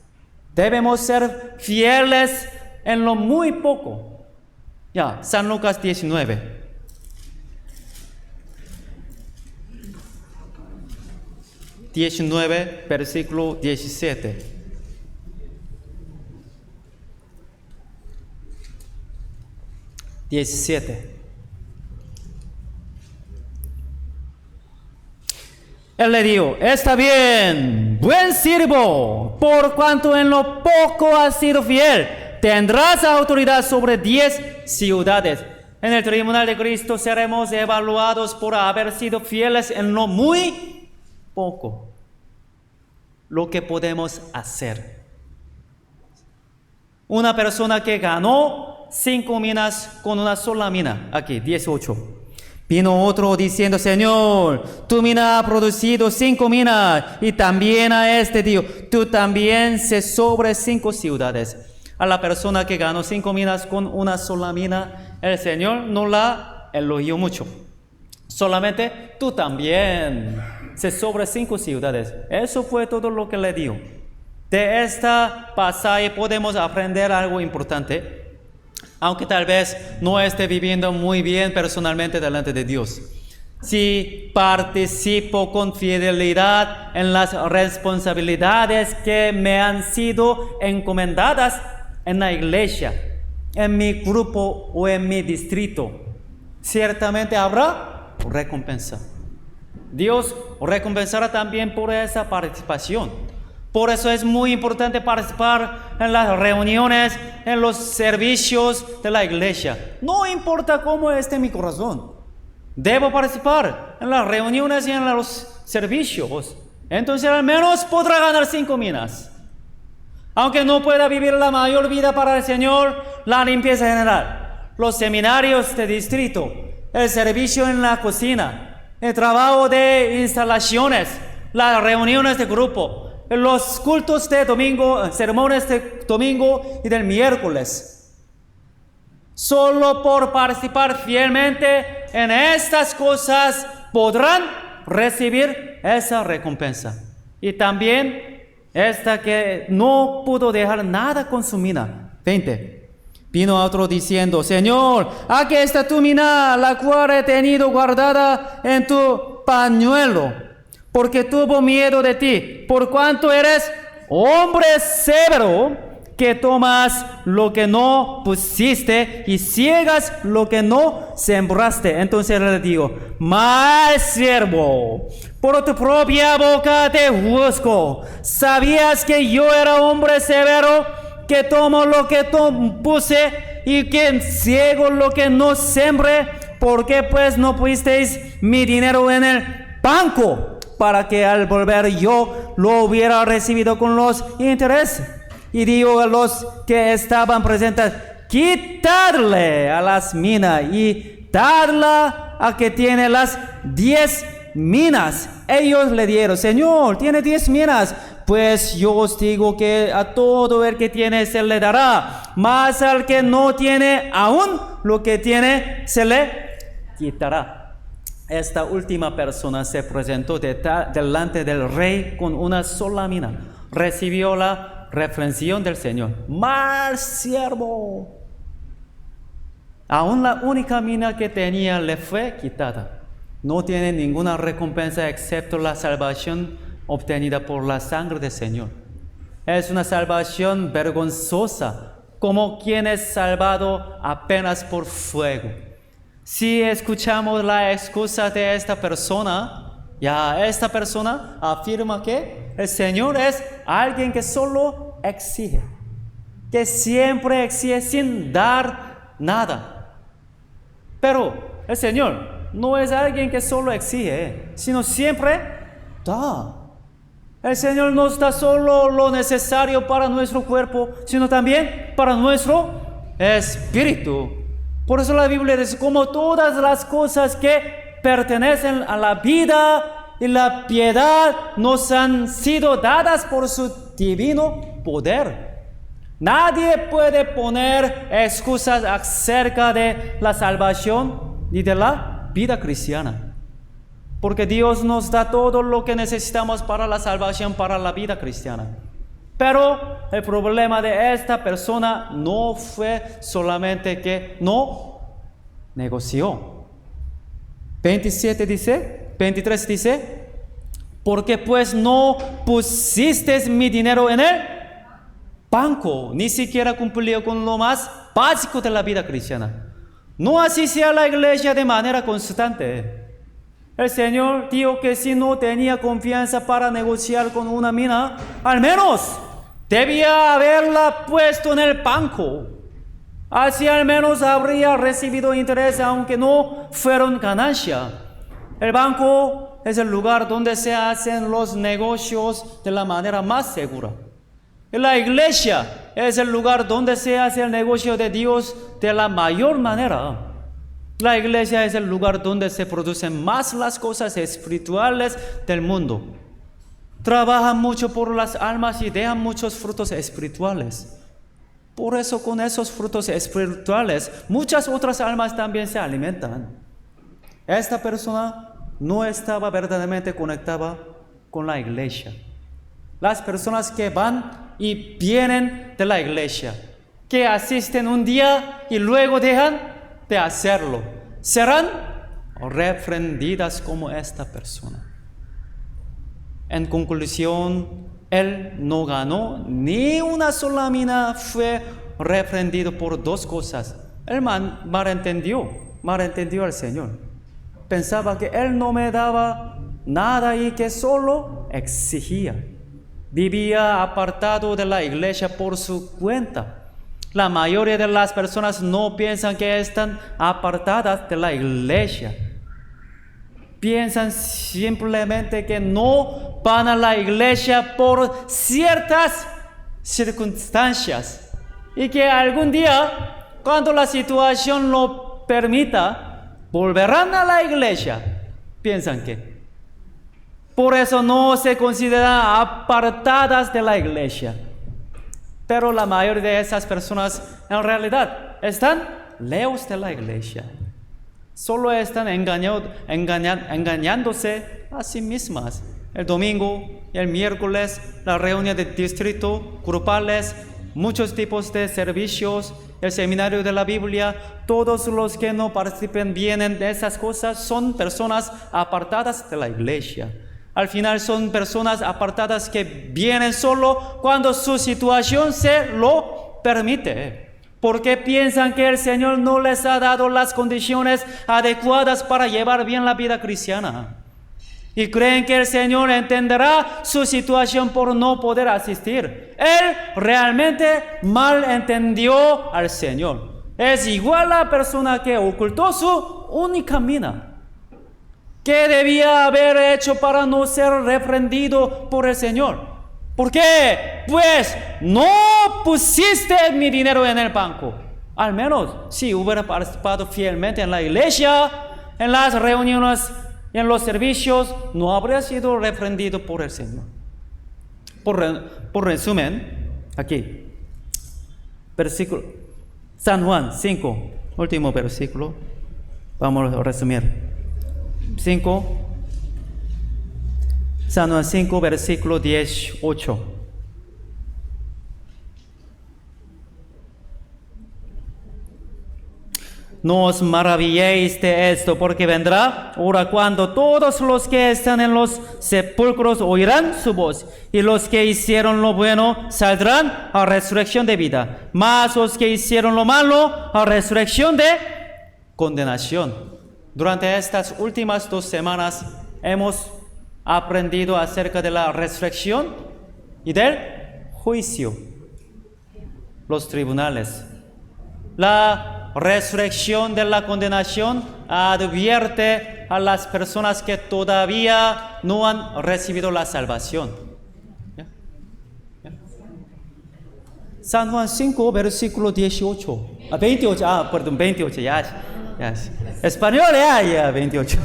S1: Debemos ser fieles en lo muy poco. San Lucas 19. Versículo 17. 17. Él le dijo: está bien, buen siervo, por cuanto en lo poco has sido fiel, tendrás autoridad sobre 10 ciudades. En el tribunal de Cristo seremos evaluados por haber sido fieles en lo muy poco. Lo que podemos hacer. Una persona que ganó 5 minas con una sola mina. Aquí, 18. Vino otro diciendo: Señor, tu mina ha producido 5 minas. Y también a este dijo: tú también se sobre 5 ciudades. A la persona que ganó 5 minas con una sola mina, el Señor no la elogió mucho. Solamente tú también se sobre 5 ciudades. Eso fue todo lo que le dio. De esta pasaje podemos aprender algo importante. Aunque tal vez no esté viviendo muy bien personalmente delante de Dios. Si participo con fidelidad en las responsabilidades que me han sido encomendadas en la iglesia, en mi grupo o en mi distrito, ciertamente habrá recompensa. Dios recompensará también por esa participación. Por eso es muy importante participar en las reuniones, en los servicios de la iglesia. No importa cómo esté mi corazón. Debo participar en las reuniones y en los servicios. Entonces al menos podrá ganar 5 minas. Aunque no pueda vivir la mayor vida para el Señor, la limpieza general, los seminarios de distrito, el servicio en la cocina, el trabajo de instalaciones, las reuniones de grupo, los cultos de domingo, sermones de domingo y del miércoles. Solo por participar fielmente en estas cosas podrán recibir esa recompensa. Y también esta que no pudo dejar nada con su mina. 20. Vino otro diciendo: Señor, aquí está tu mina, la cual he tenido guardada en tu pañuelo, porque tuvo miedo de ti, por cuanto eres hombre severo, que tomas lo que no pusiste y ciegas lo que no sembraste. Entonces le digo: mal siervo, por tu propia boca te juzgo. ¿Sabías que yo era hombre severo, que tomo lo que puse y que ciego lo que no sembré? ¿Por qué pues no pusisteis mi dinero en el banco, para que al volver yo lo hubiera recibido con los intereses? Y digo a los que estaban presentes: quitadle a las minas y dadla a que tiene las 10 minas. Ellos le dieron: Señor, tiene 10 minas. Pues yo os digo que a todo el que tiene se le dará, mas al que no tiene, aún lo que tiene se le quitará. Esta última persona se presentó delante del rey con una sola mina. Recibió la reprensión del Señor: mal siervo. Aún la única mina que tenía le fue quitada. no tiene ninguna recompensa excepto la salvación obtenida por la sangre del Señor. Es una salvación vergonzosa, como quien es salvado apenas por fuego. Si escuchamos la excusa de esta persona, ya esta persona afirma que el Señor es alguien que solo exige, que siempre exige sin dar nada. Pero el Señor no es alguien que solo exige, sino siempre da. El Señor nos da solo lo necesario para nuestro cuerpo, sino también para nuestro espíritu. Por eso la Biblia dice, como todas las cosas que pertenecen a la vida y la piedad nos han sido dadas por su divino poder. Nadie puede poner excusas acerca de la salvación ni de la vida cristiana. Porque Dios nos da todo lo que necesitamos para la salvación, para la vida cristiana. Pero el problema de esta persona no fue solamente que no negoció. 23 dice, porque pues no pusiste mi dinero en el banco, ni siquiera cumplió con lo más básico de la vida cristiana. No asistía a la iglesia de manera constante. El Señor dijo que si no tenía confianza para negociar con una mina, al menos debía haberla puesto en el banco. Así al menos habría recibido interés, aunque no fueron ganancia. El banco es el lugar donde se hacen los negocios de la manera más segura. Y la iglesia es el lugar donde se hace el negocio de Dios de la mayor manera. La iglesia es el lugar donde se producen más las cosas espirituales del mundo. Trabajan mucho por las almas y dejan muchos frutos espirituales. Por eso con esos frutos espirituales muchas otras almas también se alimentan. Esta persona no estaba verdaderamente conectada con la iglesia. Las personas que van y vienen de la iglesia, que asisten un día y luego dejan de hacerlo, serán reprendidas como esta persona. En conclusión, él no ganó ni una sola mina, fue reprendido por dos cosas. Él malentendió al Señor. Pensaba que él no me daba nada y que solo exigía. Vivía apartado de la iglesia por su cuenta. La mayoría de las personas no piensan que están apartadas de la iglesia. Piensan simplemente que no van a la iglesia por ciertas circunstancias y que algún día, cuando la situación lo permita, volverán a la iglesia. Piensan que. Por eso no se consideran apartadas de la iglesia. Pero la mayoría de esas personas en realidad están lejos de la iglesia. Solo están engañándose a sí mismas. El domingo y el miércoles, la reunión de distrito, grupales, muchos tipos de servicios, el seminario de la Biblia, todos los que no participen bien en esas cosas son personas apartadas de la iglesia. Al final son personas apartadas que vienen solo cuando su situación se lo permite. Porque piensan que el Señor no les ha dado las condiciones adecuadas para llevar bien la vida cristiana. Y creen que el Señor entenderá su situación por no poder asistir. Él realmente mal entendió al Señor. Es igual a la persona que ocultó su única mina. ¿Qué debía haber hecho para no ser reprendido por el Señor? ¿Por qué? Pues no pusiste mi dinero en el banco. Al menos si hubiera participado fielmente en la iglesia, en las reuniones, en los servicios, no habría sido reprendido por el Señor. Por resumen, aquí, versículo San Juan 5, último versículo. Vamos a resumir. 5, San Juan 5, versículo 18. No os maravilléis de esto, porque vendrá hora cuando todos los que están en los sepulcros oirán su voz, y los que hicieron lo bueno saldrán a resurrección de vida, mas los que hicieron lo malo a resurrección de condenación. Durante estas últimas 2 semanas hemos aprendido acerca de la resurrección y del juicio, los tribunales. La resurrección de la condenación advierte a las personas que todavía no han recibido la salvación. ¿Ya? ¿Ya? San Juan 5, versículo 18. 28, perdón, 28, ya. Español, ya, 28.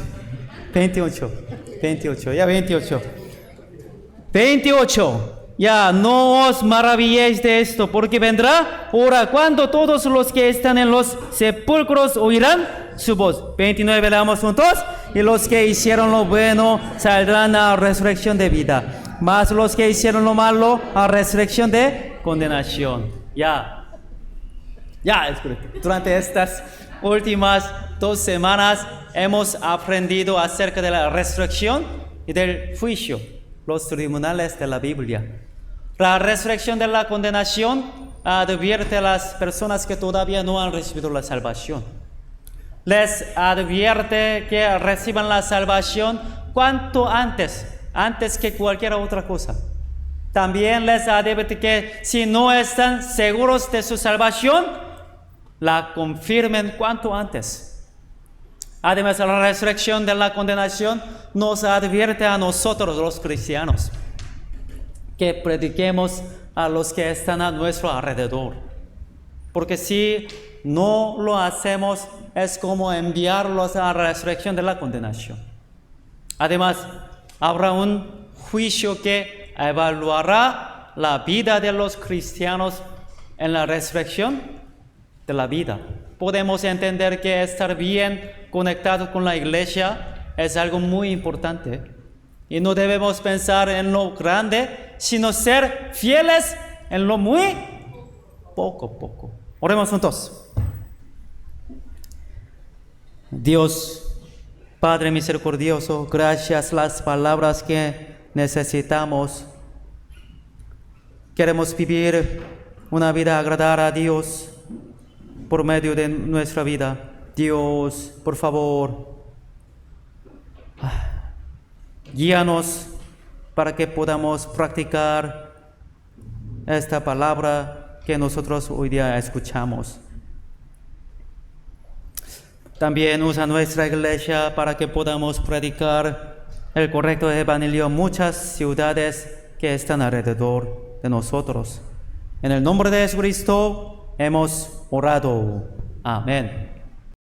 S1: 28. Ya, no os maravilléis de esto, porque vendrá hora cuando todos los que están en los sepulcros oirán su voz. 29, leamos juntos. Y los que hicieron lo bueno saldrán a resurrección de vida, mas los que hicieron lo malo a resurrección de condenación. Ya, durante estas últimas 2 semanas hemos aprendido acerca de la resurrección y del juicio, los tribunales de la Biblia. La resurrección de la condenación advierte a las personas que todavía no han recibido la salvación. Les advierte que reciban la salvación cuanto antes que cualquier otra cosa. También les advierte que si no están seguros de su salvación, la confirmen cuanto antes. Además, la resurrección de la condenación nos advierte a nosotros, los cristianos, que prediquemos a los que están a nuestro alrededor. Porque si no lo hacemos, es como enviarlos a la resurrección de la condenación. Además, habrá un juicio que evaluará la vida de los cristianos en la resurrección de la vida. Podemos entender que estar bien conectado con la iglesia es algo muy importante. Y no debemos pensar en lo grande, sino ser fieles en lo muy poco. Oremos juntos. Dios, Padre misericordioso, gracias las palabras que necesitamos. Queremos vivir una vida agradable a Dios por medio de nuestra vida. Dios, por favor, guíanos para que podamos practicar esta palabra que nosotros hoy día escuchamos. También usa nuestra iglesia para que podamos predicar el correcto evangelio en muchas ciudades que están alrededor de nosotros. En el nombre de Jesucristo hemos orado. Amén.